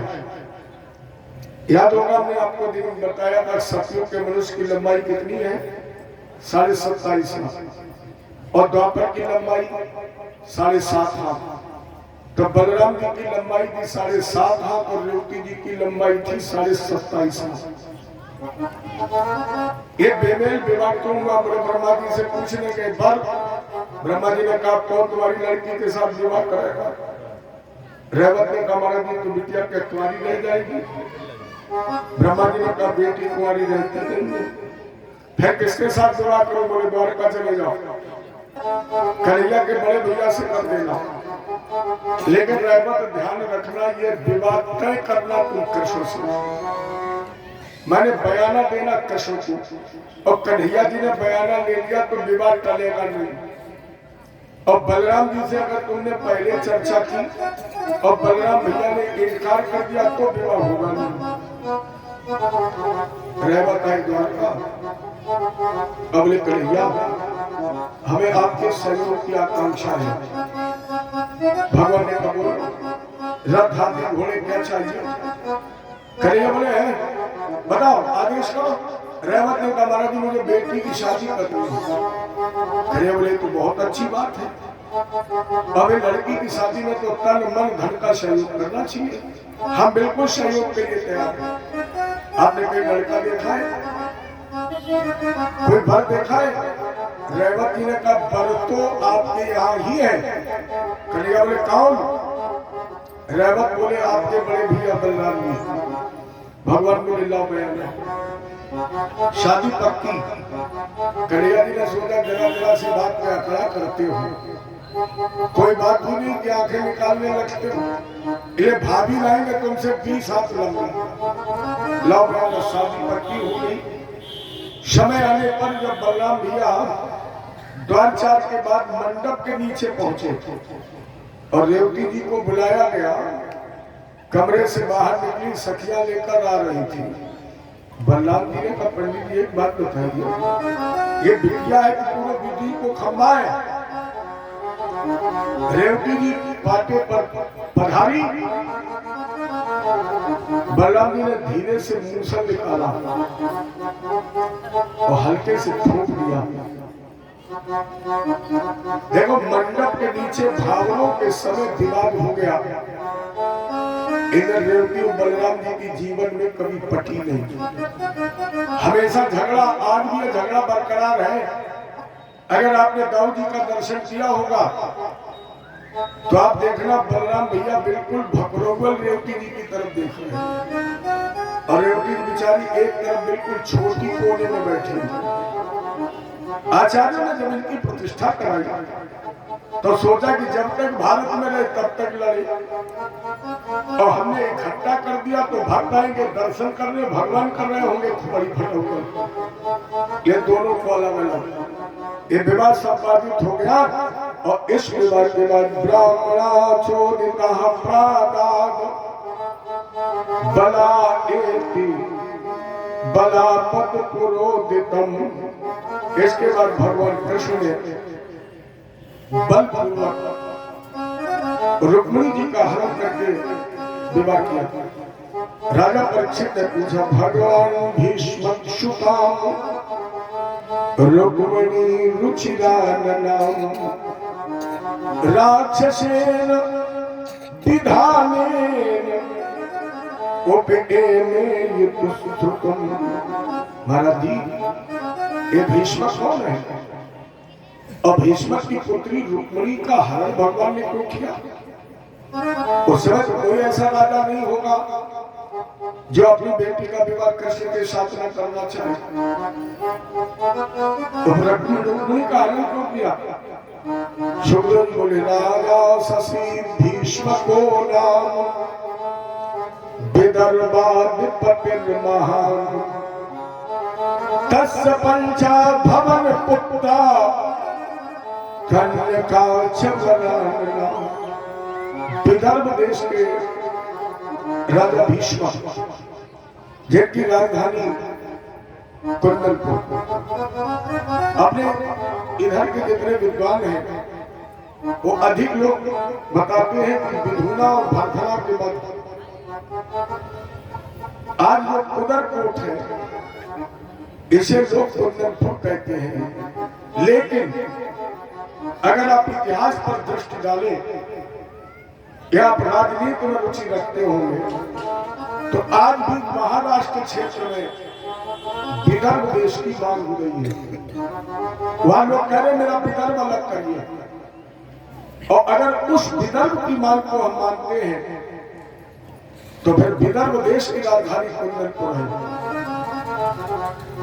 Speaker 1: याद होगा हमने आपको दिन बताया था सतयुग के मनुष्य की लंबाई कितनी है 27.5 हाथ और द्वापर की लंबाई 7.5 हाथ। तो बलराम जी की लंबाई थी 7.5 हाथ और रेवती जी की लंबाई थी 27.5 हाथ। ये बेमेल विवाह क्यों हुआ? ब्रह्मा जी से पूछने के बाद ब्रह्मा जी ने कहा कौन तुम्हारी लड़की के साथ विवाह करेगा? रेवत ने कहा महाराज जी तो बिटिया के कुंवारी रह जाएगी। ब्रह्मा जी ने कहा बेटी कुंवारी रहती नहीं। फिर किसके साथ विवाह करो? बोले द्वारका चले जाओ, कन्हैया के बड़े भैया से कर देना। लेकिन रेवत ध्यान रखना ये विवाह तय करना तुम कृष्ण से, मैंने बयाना देना कृष्ण को। और कन्हैया जी ने बयाना ले लिया तो विवाह टलेगा नहीं। और बलराम जी से अगर तुमने पहले चर्चा की और बलराम भैया ने इनकार कर दिया तो विवाह होगा नहीं। रेवत आई द्वारका, अगले कन्हैया हमें आपके सहयोग की आकांक्षा है। भगवान ने कहा रथ हाथी घोड़े क्या चाहिए? कन्हैया बोले हैं बताओ आदेश करो। रेवत ने कहा महाराज जी मुझे बेटी की शादी करनी है। कन्हैया बोले तो बहुत अच्छी बात है। अब लड़की की शादी में तो तन मन धन का सहयोग करना चाहिए। हम बिल्कुल सहयोग के लिए तैयार हैं। आपने कोई लड़का देखा है? कोई वर देखा है? रेवत जी ने कहा वर तो आपके यहाँ ही है। कन्हैया बोले कौन? रेवत बोले आपके बड़े भैया बलराम जी। भगवान को लीला बयान शादी पक्की। कन्हैया जी ने सोचा जरा जरा सी बात पे अकड़ा करते हो, कोई बात भी नहीं कि आंखें निकालने लगते हो। ये भाभी लाएंगे तुमसे 20 हाथ लंबी। लो बयान शादी पक्की हो गई। समय आने पर जब बलराम भैया द्वारचार के बाद मंडप के नीचे पहुंचे और रेवती जी को बुलाया गया, कमरे से बाहर निकली सखियां लेकर आ रही थी। बलराम जी ने कहा पंडित जी एक बात बताइए, ये बिटिया है कि पूरे विधि को खंभाए? रेवती जी पाटे पर पधारी। बलराम जी ने धीरे से मूसल निकाला और हल्के से थूक दिया। देखो मंडप के नीचे भावनों के समय विवाद हो गया। इधर रेवती और बलराम जी की जीवन में कभी पटी नहीं। हमेशा झगड़ा, आज भी झगड़ा बरकरार है। अगर आपने दाऊ जी का दर्शन किया होगा तो आप देखना बलराम भैया बिल्कुल भकरोगल रेवती जी की तरफ देख रहे हैं और रेवती बेचारी एक तरफ बिल्कुल छोटी कोने में बैठी है। आचार्य ने जब इनकी प्रतिष्ठा कराई तो सोचा कि जब तक भारत में रहे तब तक लड़े, और हमने इकट्ठा कर दिया तो भक्त आएंगे दर्शन करने, भगवान कर रहे होंगे बड़ी फटोकर। ये दोनों को अलग अलग ये विवाद संपादित हो गया। और इस विवाद के बाद ब्राह्मणा चोदिता प्रादाद बला एति बलापद पुरोदितम। इसके बाद भगवान कृष्ण ने बलपूर्वक रुक्मिणी जी का हरण करके विवाह किया। राजा परीक्षित ने पूछा भगवान भीष्म शुकाम रुक्मिणी रुचिराननाम राक्षसेन विधानेन उपएमे युतुस्तुतम। महाराज जी ये भीष्म कौन है? और भीष्म की पुत्री रुक्मिणी का हरण भगवान ने क्यों किया? उस समय तो कोई ऐसा राजा नहीं होगा जो अपनी बेटी का विवाह कृष्ण के साथ न करना चाहे, तो रुक्मिणी का हरण क्यों किया? सुग्रीव बोले, राजा शशि भीष्म को नाम विदर्भाधिपति महान, तस्य पंचा भवन पुत्रा कन्यका छवरानना। विदर्भ देश के राजा भीष्म, जिनकी राजधानी कुंदनपुर, अपने इधर के जितने विद्वान हैं वो अधिक लोग बताते हैं कि विधुना और भरथना के बाद आज जो कुदरकोट है इसे लोग कुंदनपुर कहते हैं। लेकिन अगर आप इतिहास पर दृष्टि डालें या आप राजनीति में रुचि रखते होंगे, तो आज भी महाराष्ट्र क्षेत्र में विदर्भ देश की मांग हो गई है। वहां लोग कह रहे मेरा विदर्भ अलग करिए, और अगर उस विदर्भ की मांग को हम मानते हैं तो फिर विदर्भ देश की राजधानी कुंदनपुर है।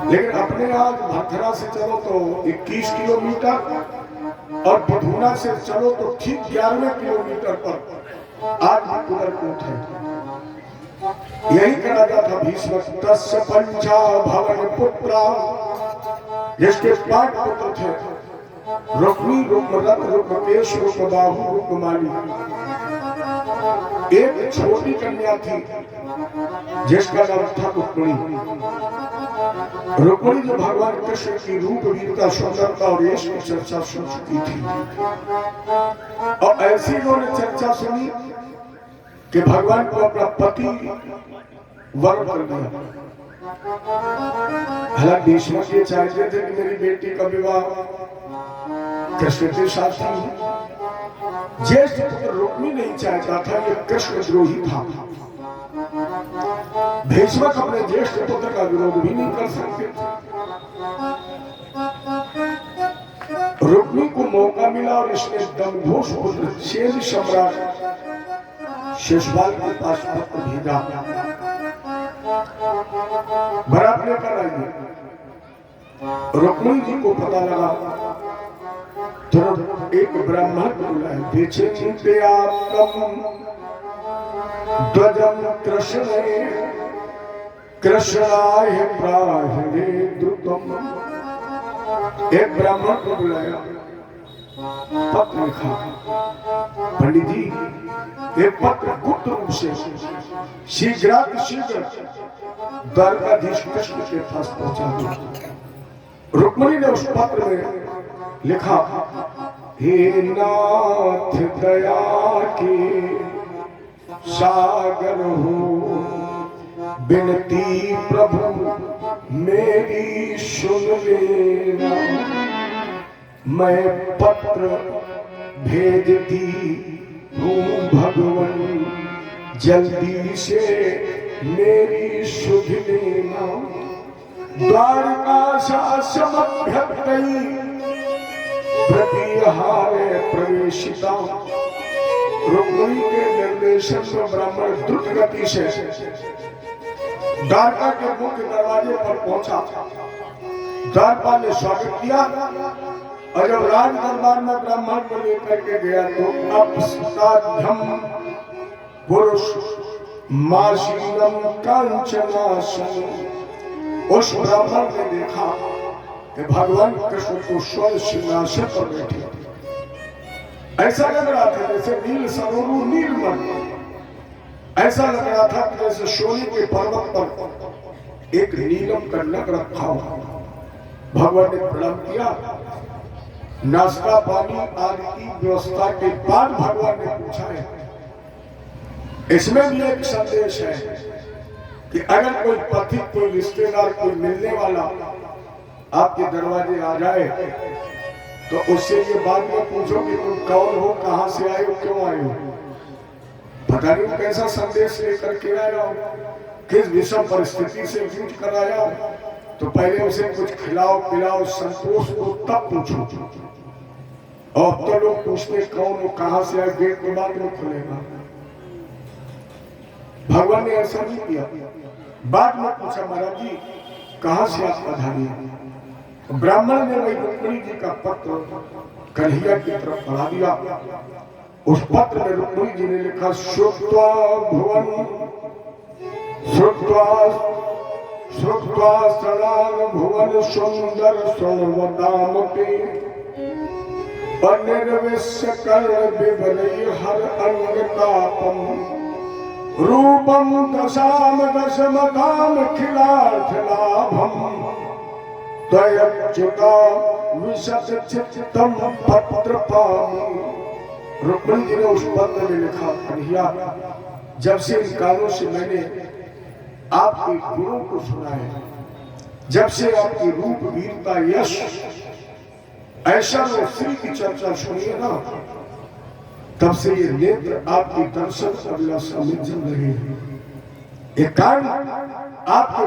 Speaker 1: लेकिन अपने आज भरथरा से चलो तो 21 किलोमीटर और विधुना से चलो तो ठीक 11 किलोमीटर पर आज भी कुदरकोट है। यही कहा जाता भीष्म, तस्य पंचा भवन पुत्रा, जिसके 5 पुत्र थे, रुक्मी, रुक्मरथ, रुक्मकेश, रुक्मबाहु, रुक्ममाली। एक छोटी कन्या थी जिसका नाम था रुक्मिणी। रुक्मिणी जो भगवान कृष्ण की रूप, वीरता, सुंदरता और यश की चर्चा सुन चुकी थी, और ऐसी उन्होंने चर्चा सुनी कि भगवान को अपना पति वर्ण कर दिया। हालांकि भीष्म ये चाहते थे कि मेरी बेटी का विवाह कृष्ण के साथ ही। ज्येष्ठ पुत्र रुक्मी नहीं चाहता था, ये कृष्ण द्रोही था। भीष्म अपने ज्येष्ठ पुत्र का विरोध भी नहीं कर सकते थे। रुक्मी को मौका मिला और इसने दमघोष पुत्र शेर सम्राट शिशुपाल के पास पत्र भेजा, बरात लेकर आइए। रुक्मिणी जी को पता लगा, तुरंत एक ब्राह्मण बुलाए, पीछे चिंते आपकम ध्वजम कृष्णे कृष्णाय प्राहे द्रुतम। एक ब्राह्मण को बुलाया, पत्र लिखा, पंडित जी एक पत्र गुप्त रूप से शीघ्र द्वारकाधीश कृष्ण के पास पहुंचा दिया। रुक्मिणी ने उस पत्र में लिखा, हे नाथ दया के सागर हो, बिनती प्रभु मेरी सुन लेना। मैं पत्र भेजती हूँ भगवन, जल्दी से मेरी सुध लेना। द्वारका शासमभ्यक्तई प्रतिहारे प्रवेशिता। रुक्मिणी के निर्देशन में ब्राह्मण द्रुत गति से द्वारका के मुख्य दरवाजे पर पहुंचा। द्वारपाल ने स्वागत किया, और जब राज दरबार में ब्राह्मण को लेकर के गया तो अपसाध्यम पुरुष माशीलम कांचनासन। उस ब्राह्मण ने देखा कि भगवान कृष्ण को स्वर्ण सिंहासन पर बैठे, ऐसा लग रहा था जैसे नील सरोवर नीलमण, ऐसा लग रहा था कि जैसे सोने के पर्वत पर एक नीलम का नग रखा हुआ। भगवान ने प्रणाम किया, नाश्ता पानी आदि की व्यवस्था के बाद भगवान ने पूछा है, इसमें भी एक संदेश है कि अगर कोई पथिक, कोई रिश्तेदार, कोई मिलने वाला आपके दरवाजे आ जाए तो उससे ये बात में पूछो कि तुम कौन हो, कहां से आए हो, क्यों आए हो। पता नहीं कैसा संदेश लेकर के आया हो, किस विषम परिस्थिति से जूझ कर आया हो, तो पहले उसे कुछ खिलाओ पिलाओ, संतोष को तब पूछो। और तो लोग पूछते कौन हो, कहां से आए, गेट के बाद में खुलेगा। भगवान ने ऐसा नहीं किया। बाद में पूछा महाराज जी कहां से आप पधारे? ब्राह्मण ने वही रुक्मिणी जी का पत्र कन्हैया की तरफ पढ़ा दिया। उस पत्र में रुक्मिणी जी ने लिखा श्रुत्वा भुवन श्रुत्वा सदान भुवन सुंदर सुनवताम के अनिर्विश्य कर्ण विवरई हर अंग तापम रूपम दशाम दशमताम खिलार्थ लाभम त्वयच्युता विशत चित्तम पत्र पामि। रुक्मिणी जी ने उस पत्र में लिखा कन्हैया जब से इन कानों से मैंने आपके गुणों को सुना है, जब से आपकी रूप वीरता यश ऐसा और श्री की चर्चा सुनी है ना, तब से ये नेत्र आपकी दर्शन अभिलाषा में जम रहे हैं। एक कारण आपके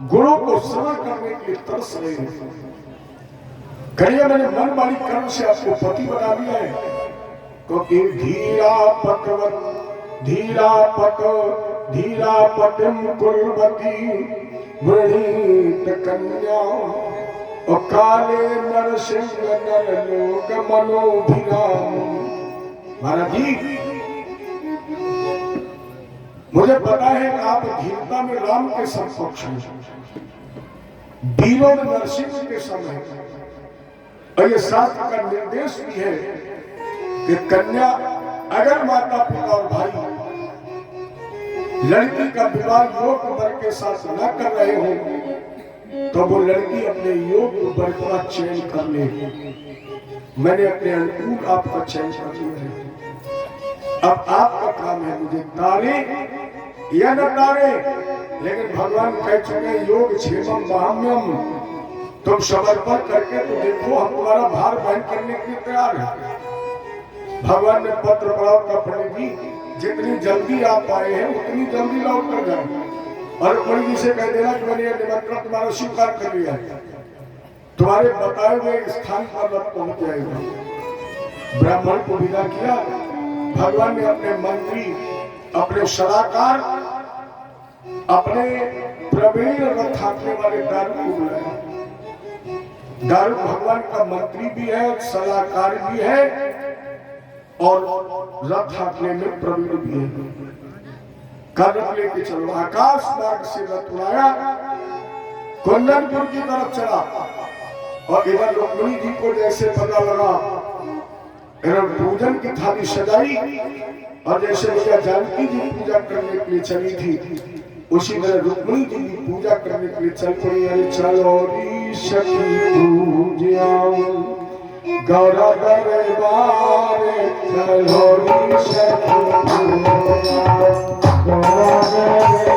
Speaker 1: गुणों को श्रवण करने के लिए तरस रहे हैं। करिए मैंने मन वाली कर्म से आपको पति बना दिया है, तो एक धीरा पतिम कुलवती वृणीत कन्या और काले नरसिंह नर लोक मनोभिराम। महाराज जी मुझे पता है कि आप धीरता में राम के समकक्ष हैं, वीरों में नरसिंह के समय, और ये शास्त्र का निर्देश भी है कि कन्या अगर माता पिता और भाई लड़की का विवाह योग वर के साथ न कर रहे हो तो वो लड़की अपने योग वर का चयन कर ले। मैंने अपने अनुकूल आपका चयन कर लिया है। अब आपका काम है मुझे तारे या न तारे, लेकिन भगवान कह चुके योग क्षेमम महाम्यम, तुम समर्पण करके तो देखो हम तुम्हारा भार वहन करने के लिए तैयार है। भगवान ने पत्र पढ़ा का पंडित जी जितनी जल्दी आप आए हैं उतनी जल्दी लौट कर जाए, और पंडित जी से कह देना कि मैंने निमंत्रण तुम्हारा स्वीकार कर लिया है, तुम्हारे बताए हुए स्थान पर मत पहुंच जाएगा। ब्राह्मण को विदा किया। भगवान ने अपने मंत्री, अपने सलाहकार, अपने प्रवीण रथ हाँकने वाले दारू को बुलाया। दारू भगवान का मंत्री भी है, सलाहकार भी है और रथ हाँकने में प्रवीण भी है। कर्णक लेके चलो, आकाश मार्ग से रथ उड़ाया, कुंदनपुर की तरफ चला, और इधर रुक्मिणी जी को जैसे पता लगा, इधर पूजन की थाली सजाई, और जैसे भैया जानकी जी पूजा करने के लिए चली थी उसी तरह रुक्मिणी जी की पूजा करने के लिए चल पड़ी। अरे चलो सखी पूजा गौरा दरबार, चलो सखी गौरा दरबार,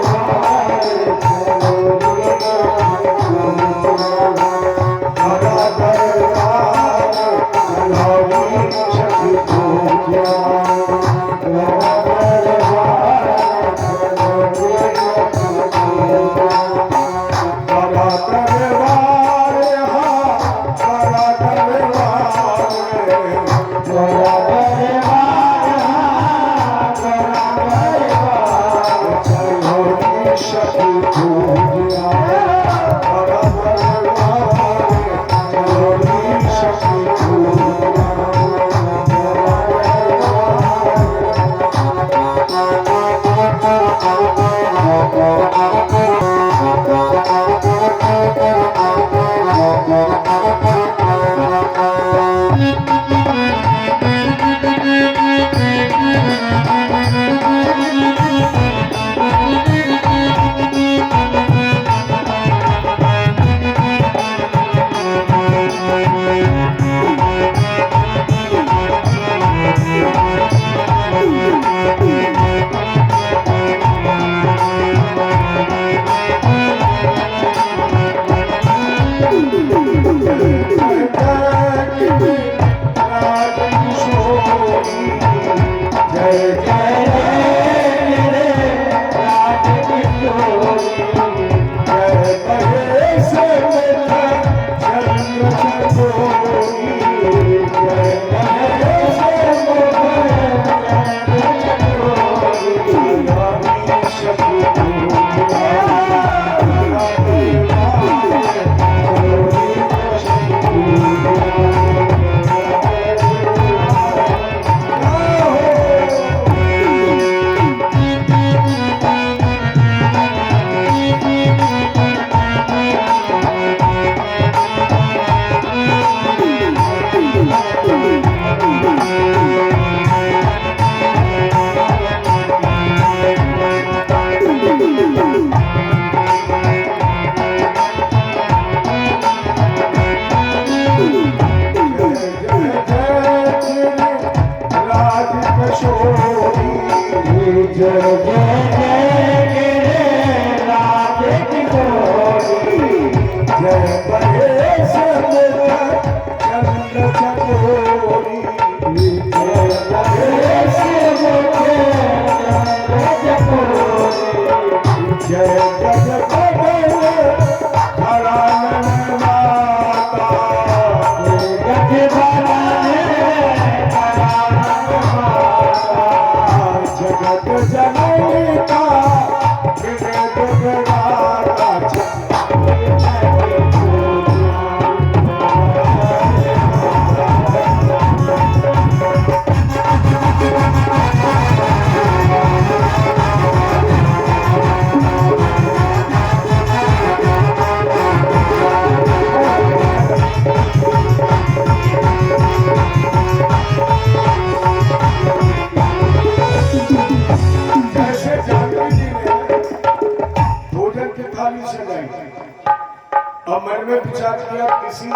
Speaker 1: में विचार किया किसी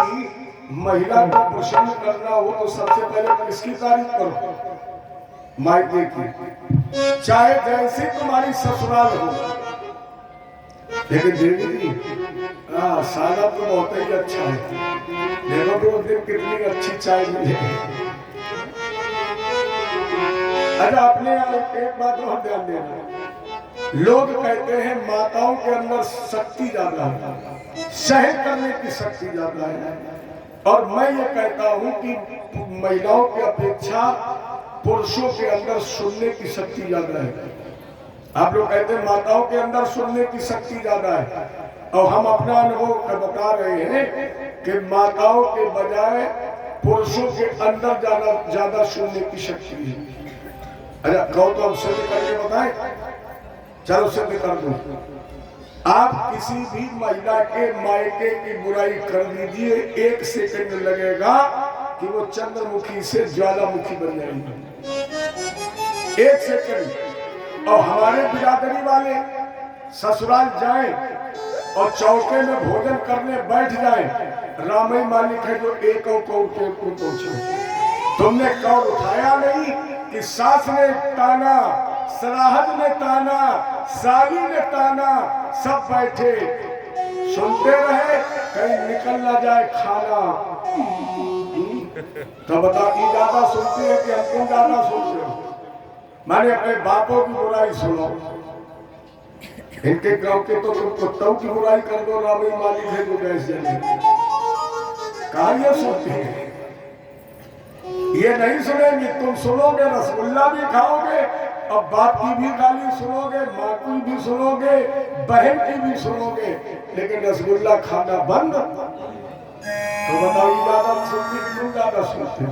Speaker 1: महिला को प्रसन्न करना हो तो सबसे पहले किसकी तारीफ करो? मायके की, चाहे जैसी तुम्हारी ससुराल हो। लेकिन देवी जी सादा तो बहुत ही अच्छा है, देखो कि उस दिन कितनी अच्छी चाय मिली। अच्छा अपने एक बात और ध्यान देना, लोग कहते हैं माताओं के अंदर शक्ति ज्यादा है, सहन करने की शक्ति ज्यादा है, और मैं ये कहता हूं कि महिलाओं की अपेक्षा पुरुषों के अंदर सुनने की शक्ति ज्यादा है। आप लोग कहते हैं माताओं के अंदर सुनने की शक्ति ज्यादा है, और हम अपना अनुभव बता रहे हैं कि माताओं के बजाय पुरुषों के अंदर ज्यादा सुनने की शक्ति है। अरे कहो तो हम सिद्ध करके बताएं, चलो सिद्ध कर दो। आप किसी भी महिला के मायके की बुराई कर दीजिए, 1 सेकंड लगेगा कि वो चंद्रमुखी से ज्वालामुखी बन जाएगी। 1 सेकंड। और हमारे बिरादरी वाले ससुराल जाएं और चौके में भोजन करने बैठ जाएं, रामई मालिक है जो एक और कौर के ऊपर पहुंचे। तुमने कौर उठाया नहीं कि सास ने ताना, सराहद ने ताना, साली ने ताना, सब बैठे सुनते रहे, कहीं निकल ना जाए खाना। तो बता की ज्यादा सुनती है कि हमको ज्यादा सुनते हो? मैंने अपने बापों की बुराई सुनो, इनके गांव के तो तुम कुत्तों की बुराई कर दो, रामी मालिक है जो गैस जले। कहा ये सुनती है? ये नहीं सुनेंगी। तुम सुनोगे रसगुल्ला भी खाओगे, अब बाप की भी गाली सुनोगे, माँ की भी सुनोगे, बहन की भी सुनोगे, लेकिन रसगुल्ला खाना बंद। तो बताओ ज्यादा सुनती क्यों ज्यादा सुनते?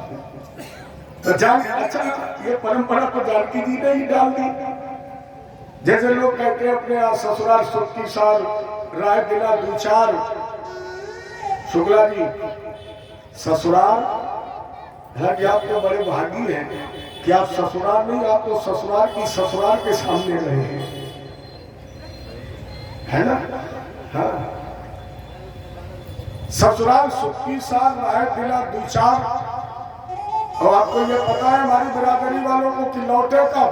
Speaker 1: तो जान, अच्छा ये परंपरा तो जानकी जी ने ही डाल दी। जैसे लोग कहते हैं अपने ससुराल सुख की साल राय दिला 2-4। शुक्ला जी ससुराल है कि आप तो बड़े भागी हैं कि आप ससुराल नहीं, आप तो ससुराल की ससुराल के सामने रहे हैं, है ना? हाँ, ससुराल सुख की साल राय दिला 2-4। और आपको ये पता है हमारी बिरादरी वालों को कि लौटे कब?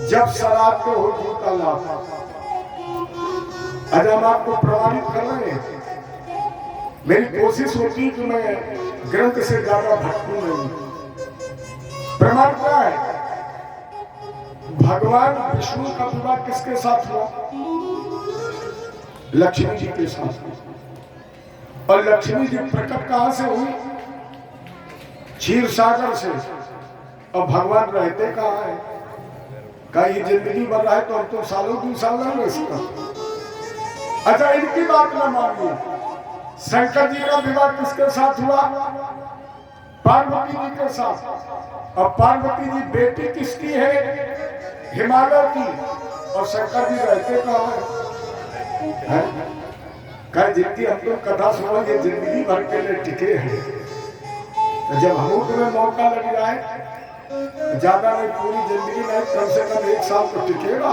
Speaker 1: जब सराद पे हो जूता लाभ। आज हम आपको प्रमाणित कर रहे हैं। मेरी कोशिश होती कि मैं ग्रंथ से ज्यादा भटकूं नहीं। प्रमाण क्या है? भगवान विष्णु का विवाह किसके साथ हुआ? लक्ष्मी जी के साथ। और लक्ष्मी जी प्रकट कहां से हुई? क्षीर सागर से। और भगवान रहते कहाँ है? का ये जिंदगी भर रहा है तो हम तो सालों 2 साल नहीं रह सकता। अच्छा इनकी बात न मानिए, शंकर जी का विवाह किसके साथ हुआ? पार्वती जी के साथ। और पार्वती जी बेटी किसकी है? हिमालय की। और शंकर जी रहते कहाँ है? कह जितनी हम लोग कथा सुनोगे जिंदगी भर के लिए टिके हैं। तो जब हम तुम्हें मौका लग जाए, ज्यादा नहीं पूरी जिंदगी नहीं, कम से कम 1 साल तो टिकेगा।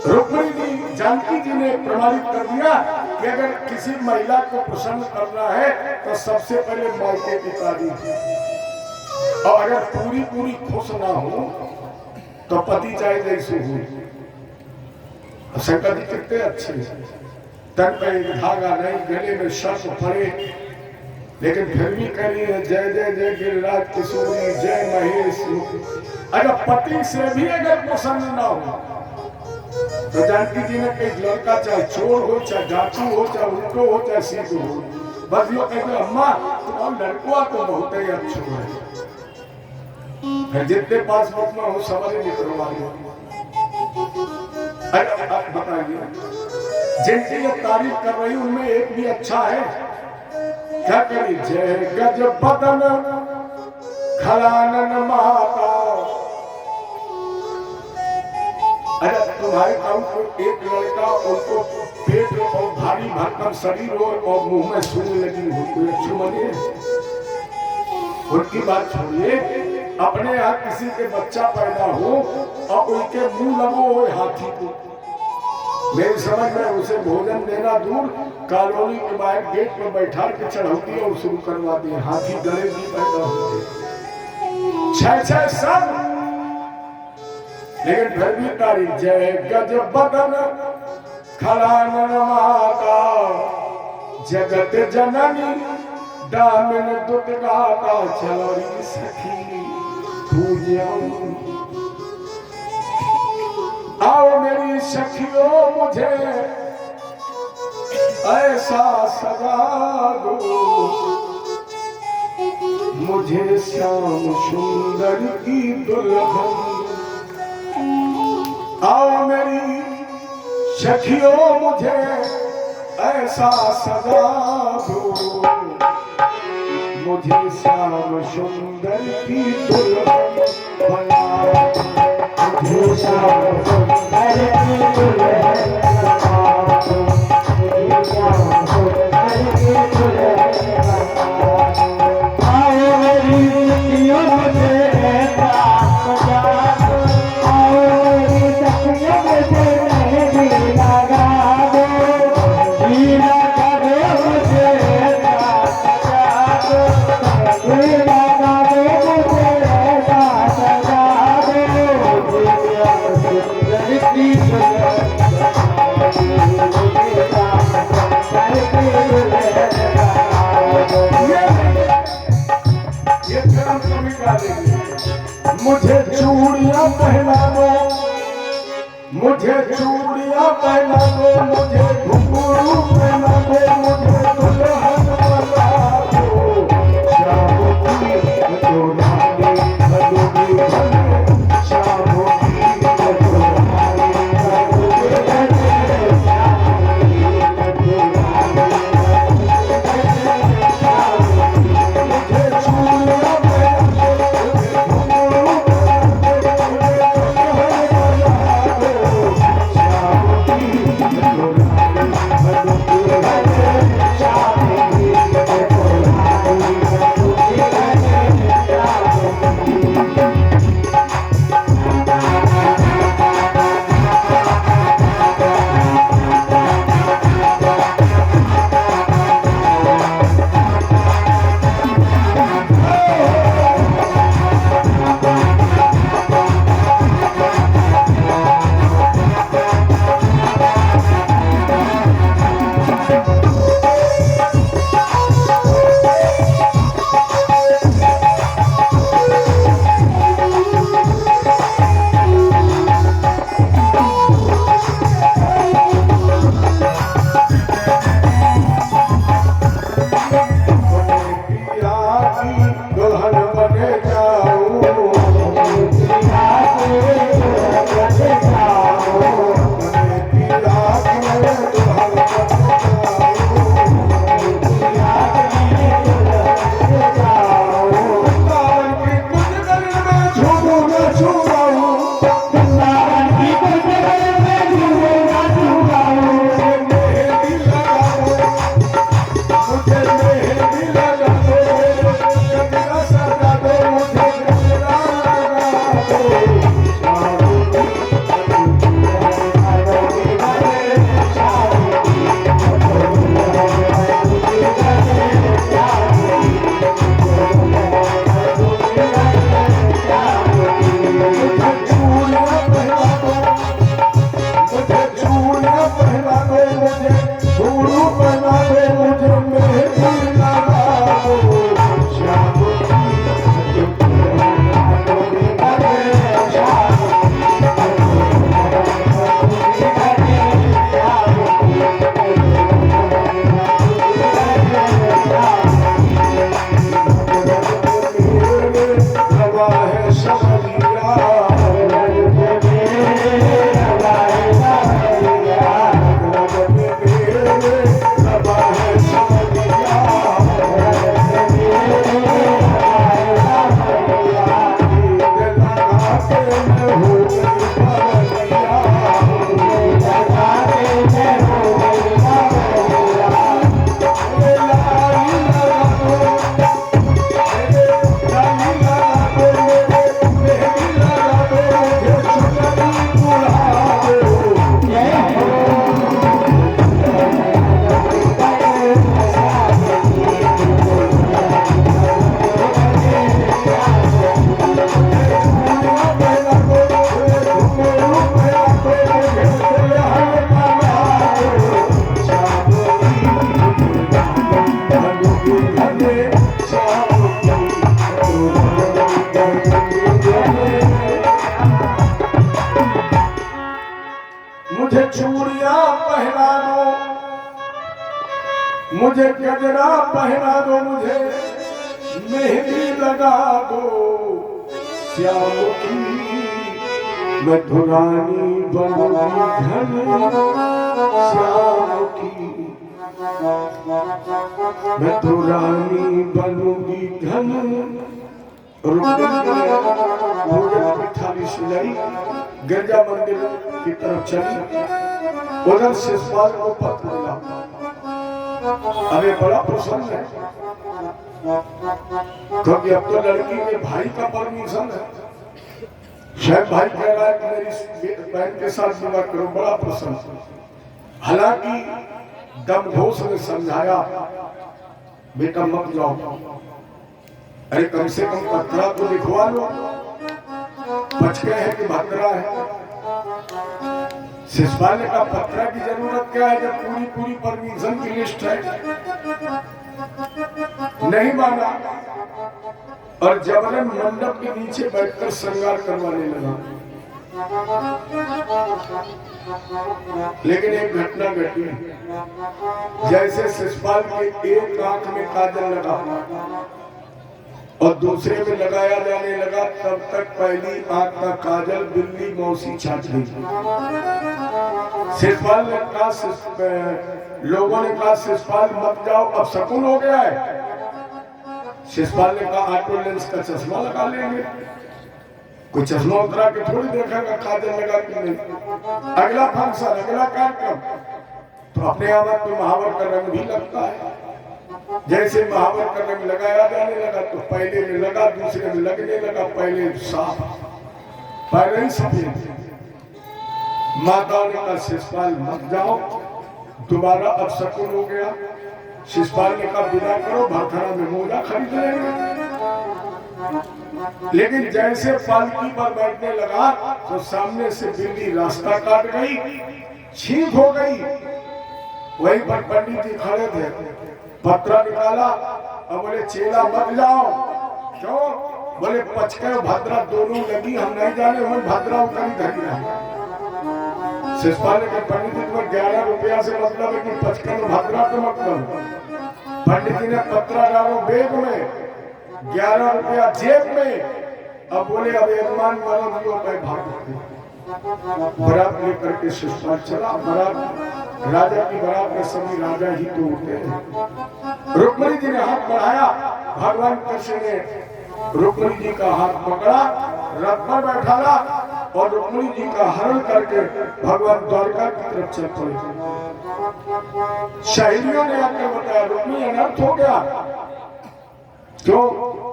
Speaker 1: रुक्मिणी जी, जानकी जी ने प्रमाणित कर दिया कि अगर किसी महिला को प्रसन्न करना है तो सबसे पहले मायके की तारीफ। और अगर पूरी खुश ना हो तो पति चाहे जैसे हो। शंकर जी कितने अच्छे, तन पे धागा नहीं, गले में सर्प पड़े, लेकिन फिर भी कह रही है जय जय जय गिरिराज किशोरी जय महेश। अगर पति से भी अगर प्रसन्न ना हो तो जानकी जी ने कही लड़का चाहे चोर हो, चाहे डाकू हो, चाहे उल्टो हो, चाहे सीधो हो, बस यो कहते अम्मा तुम्हारा लड़कुआ तो बहुत ही अच्छा है, जितने पास में हो समझ निकलवा लो। आप बताइए जिनकी ये तारीफ कर रही उनमें एक भी अच्छा है क्या? करी जय गज बदन खलानन माता। अरे तुम्हारे गांव को एक लड़का उनको पेट और भारी भरकम शरीर हो और मुंह में सूंघ लगी हो, कोई अच्छी मनी उनकी बात छोड़िए। अपने यहाँ किसी के बच्चा पैदा हो और उनके मुंह लगो हो हाथी को, मेरी समझ में उसे भोजन देना दूर, कॉलोनी के बाहर गेट पर बैठा के चढ़ौती और शुरू करवा दी। हाथी गले भी पैदा होते, छह सब, लेकिन फिर भी तारीफ जय गज बदन खड़ानन माता जगत जननी दामिन दुत गाता चलोरी सखी पूज्यम। आओ मेरी सखियों मुझे ऐसा सजा दो, मुझे श्याम सुंदर की दुल्हन। आओ मेरी सखियों मुझे ऐसा सजा दो, मुझे श्याम सुंदर की दुल्हन बना, मुझे श्याम सुंदर की दुल्हन बना, मुझे श्याम सुंदर की दुल्हन बना। आओ मेरी सखियों मुझे ऐसा सजा दो, आओ मेरी सखियों मुझे मेहंदी लगा दो, हीरा का दो मुझे ऐसा सजा दो, हीरा का दो मुझे ऐसा सजा दो, मुझे श्याम सुंदर की दुल्हन बना, मुझे श्याम सुंदर की दुल्हन बना दो। ये कर्म कभी डालेंगे। मुझे चूड़ियां पहना दो, मुझे चूड़ियां पहना दो, मुझे घुंघरू पहना दो, मुझे दुल्हन बना दो, श्याम की दुल्हन बनूंगी भले, श्याम की दुल्हन बनूंगी भले, श्याम की दुल्हन मुझे गजरा पहना दो, मुझे मेहंदी लगा दो, श्याम की मैं तो रानी बनूंगी घन श्याम की, मैं तो रानी बनूंगी घन। भोजन की थाली सजाई, गिरजा मंदिर की तरफ चली। उधर शिषपाल को पत्र मिला, अरे बड़ा प्रसन्न है क्योंकि अब तो लड़की के भाई का परमिशन है। शायद भाई कह रहा है कि मेरी बहन के साथ विवाह करो, बड़ा प्रसन्न। हालांकि दमघोष ने समझाया, बेटा मत जाओ, अरे कम से कम पत्रा तो लिखवा लो, बच गए हैं कि भद्रा है। शिषपाल ने कहा पत्रा की जरूरत क्या है जब पूरी पूरी परमिशन की लिस्ट है। नहीं माना और जबरन मंडप के नीचे बैठकर श्रृंगार करवाने लगा। लेकिन एक घटना घटी, जैसे शिषपाल के एक आंख में काजल लगा और दूसरे में लगाया जाने लगा, तब तक पहली आंख का काजल बिल्ली मौसी छाट गई। शिषपाल ने कहा, लोगों ने कहा शिषपाल मत जाओ, अब शकुन हो गया है। शिषपाल ने कहा ऑटो लेंस का चश्मा लगा लेंगे, कोई चश्मा उतरा के थोड़ी देखेगा काजल लगा कि नहीं। अगला फंक्शन, अगला कार्यक्रम तो अपने आप तो महावर का रंग भी लगता है। जैसे महावर का रंग लगाया जाने लगा तो पहले में लगा, दूसरे में लगने लगा, पहले साफ पहले ही सफेद। माता ने कहा शिषपाल मत जाओ, दोबारा अब शकुन हो गया। शिषपाल ने कहा विदा करो, भरथरा में मोजा खरीद लेंगे। लेकिन जैसे पालकी पर बैठने लगा तो सामने से बिल्ली रास्ता काट गई, छींक हो गई। वहीं पर पंडित जी खड़े थे, पत्रा निकाला और बोले चेला मत जाओ। क्यों? बोले पचके भद्रा दोनों लगी, हम नहीं जाने, हम भद्रा उतरी धरी रहे। शिषपाल ने पंडित जी को 11 रुपया से मतलब है कि पचकन भद्रा तो मतलब। पंडित जी ने पत्रा डालो बेग में, 11 रुपया जेब में। अब बोले अब यजमान मरो दियो, मैं भाग। बरात लेकर के शिषपाल चला। बरात राजा की बरात में सभी राजा ही तो होते हैं। रुक्मिणी जी ने हाथ बढ़ाया, भगवान कृष्ण ने रुक्मिणी जी का हाथ पकड़ा, रथ पर बैठाला और रुक्मिणी जी का हरण करके भगवान द्वारका की तरफ चल पड़े। शहरियों ने आकर बताया रुक्मिणी अनर्थ हो गया। क्यों?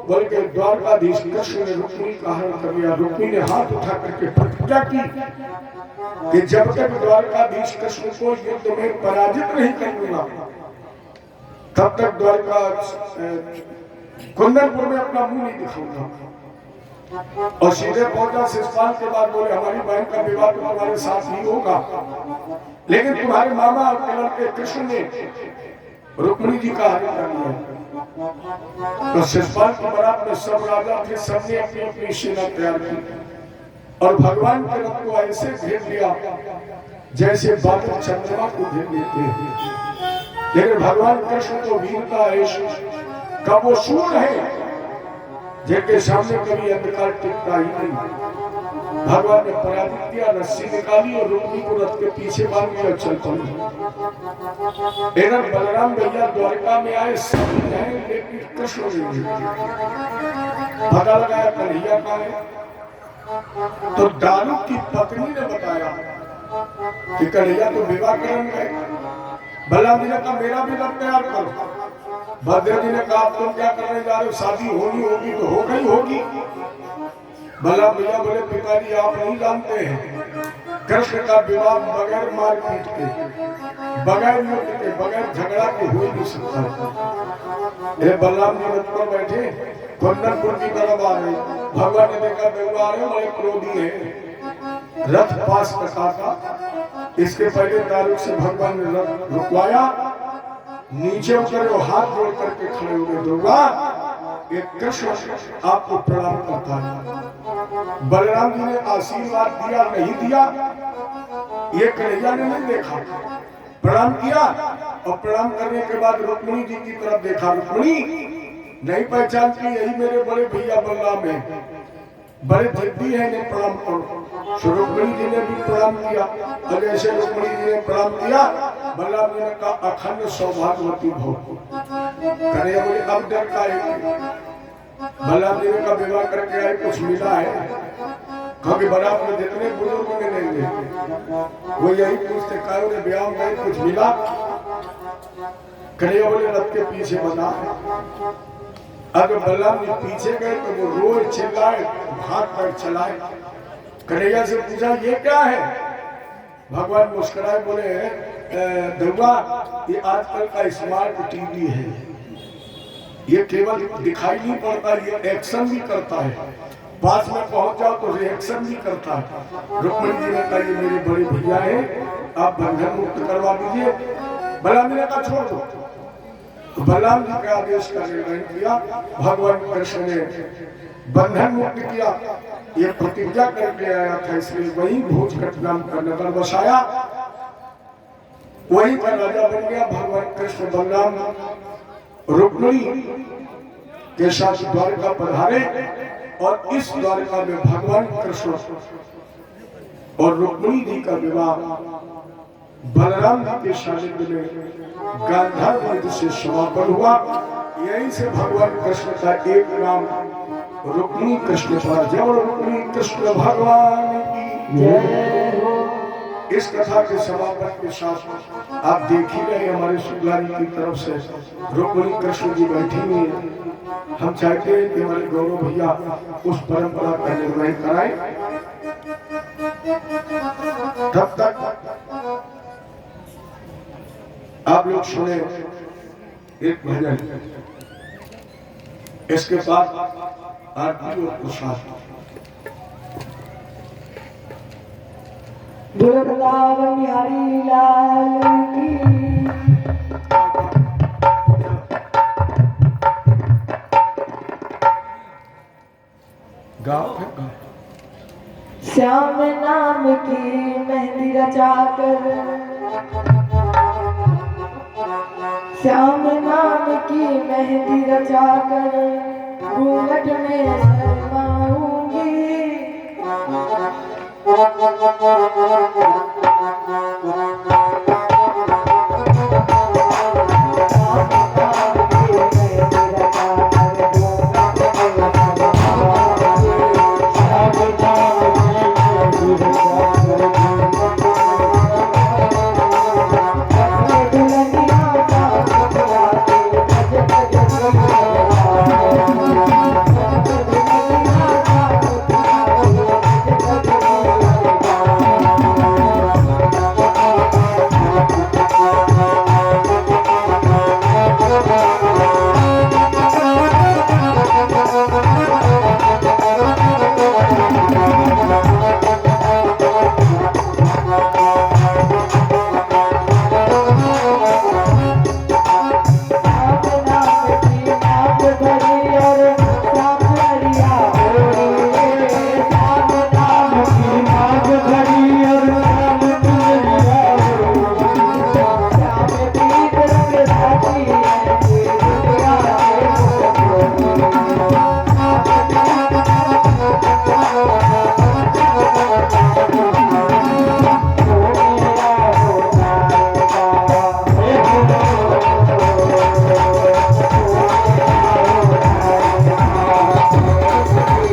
Speaker 1: बोल के द्वारकाधीश कृष्ण ने रुक्मिणी का हरण कर लिया। रुक्मिणी ने हाथ उठा करके प्रतिज्ञा की कि जब तक द्वारकाधीश कृष्ण को युद्ध में पराजित नहीं कर दूंगा तब तक द्वारका कुंदनपुर में अपना मुंह नहीं दिखाऊंगा। और सीधे पहुंचा शिषपाल के बाद बोले हमारी बहन का विवाह तो तुम्हारे साथ ही होगा, लेकिन तुम्हारे मामा और कलर के कृष्ण ने रुक्मिणी जी का हरण कर लिया। तो शिषपाल की बारात में सब राजा थे, सबने अपनी अपनी सेना तैयार की और भगवान के रथ को ऐसे घेर लिया जैसे बादल चंद्रमा को घेर लेते हैं। लेकिन भगवान कृष्ण को वीरता है, कब वो शूर है जिनके सामने कभी अंधकार टिकता ही नहीं। भगवान ने पराजित किया, रस्सी निकाली और रुक्मिणी को रथ के पीछे बांध दिया, चल पड़े। इधर बलराम भैया द्वारका में आए, सभी हैं लेकिन कृष्ण नहीं। पता लगाया कन्हैया का है तो दारू की पत्नी ने बताया कि कन्हैया तो विवाह करने गए। बलराम जी ने कहा मेरा भी रथ तैयार करो। भद्र जी ने कहा तुम क्या करने जा रहे हो, शादी होनी होगी तो हो गई होगी। बलराम भैया बोले पिताजी आप नहीं जानते हैं कृष्ण का विवाह बगैर मारपीट के, बगैर युद्ध के, बगैर झगड़ा के हो ही नहीं सकता। बलराम जी रथ पर बैठे कुंदनपुर की तरफ आ रहे, भगवान ने देखा बेगुआ रहे बड़े क्रोधी है। रथ पास कसा था, इसके पहले तारुक से भगवान ने रथ रुकवाया, नीचे उतरे और हाथ जोड़ करके खड़े हो गए। दुर्गा एक कृष्ण आपको प्रणाम करता है। बलराम जी ने आशीर्वाद दिया नहीं दिया ये कन्हैया ने नहीं देखा, प्रणाम किया और प्रणाम करने के बाद रुक्मिणी जी की तरफ देखा। रुक्मिणी नहीं पहचानती, यही मेरे बड़े भैया बलराम है, बड़े जिद्दी है, ने प्रणाम करो। सो रुक्मिणी जी ने भी प्रणाम किया और जैसे रुक्मिणी जी ने प्रणाम किया, बलराम जी ने कहा अखंड सौभाग्यवती भव। करे बोले अब डर का है। बलराम जी ने कहा विवाह करके आए, कुछ मिला है? क्योंकि बलराम ने जितने बुजुर्ग में नहीं गए वो यही पूछते, कहो रे ब्याह में कुछ मिला? करे बोले रथ के पीछे बना। अगर बलराम जी पीछे गए तो वो रोज चिल्लाए, भाग कर चलाए। कन्हैया से पूछा ये क्या है? भगवान मुस्कुराए बोले दुर्गा ये आजकल का स्मार्ट टीवी है, ये केवल दिखाई नहीं पड़ता, ये एक्शन भी करता है, पास में पहुंच जाओ तो रिएक्शन भी करता है। रुक्मिणी जी ने कहा ये मेरे बड़े भैया है, आप बंधन मुक्त करवा दीजिए। बलराम जी ने कहा छोड़ दो। बलराम जी के आदेश का निर्णय किया, भगवान कृष्ण ने बंधन मुक्त किया। ये प्रतिज्ञा करके आया था, इसलिए वही भोजकट नाम का नगर बसाया, वही का राजा बन गया। भगवान कृष्ण बलराम रुक्मिणी के साथ द्वारका पधारे और इस द्वारका में भगवान कृष्ण और रुक्मिणी जी का विवाह बलराम जी के सानिध्य में गांधार युद्ध से समापन हुआ। यहीं से भगवान कृष्ण का एक नाम रुक्मिणी कृष्ण पड़ा। जय रुक्मिणी कृष्ण भगवान की जय हो। इस कथा के समापन के साथ आप देख ही रहे हमारे शुक्ला जी की तरफ से रुक्मिणी कृष्ण जी बैठी हुई हैं। हम चाहते हैं कि हमारे गौरव भैया उस परंपरा का निर्वहन कराएं। तब तक आप लोग सुने एक भजन, इसके बाद आरती और प्रसाद।
Speaker 2: वृंदावन हरि लाल की श्याम नाम की मेहंदी रचाकर, श्याम नाम की मेहंदी रचाकर घूंघट में शर्माऊंगी।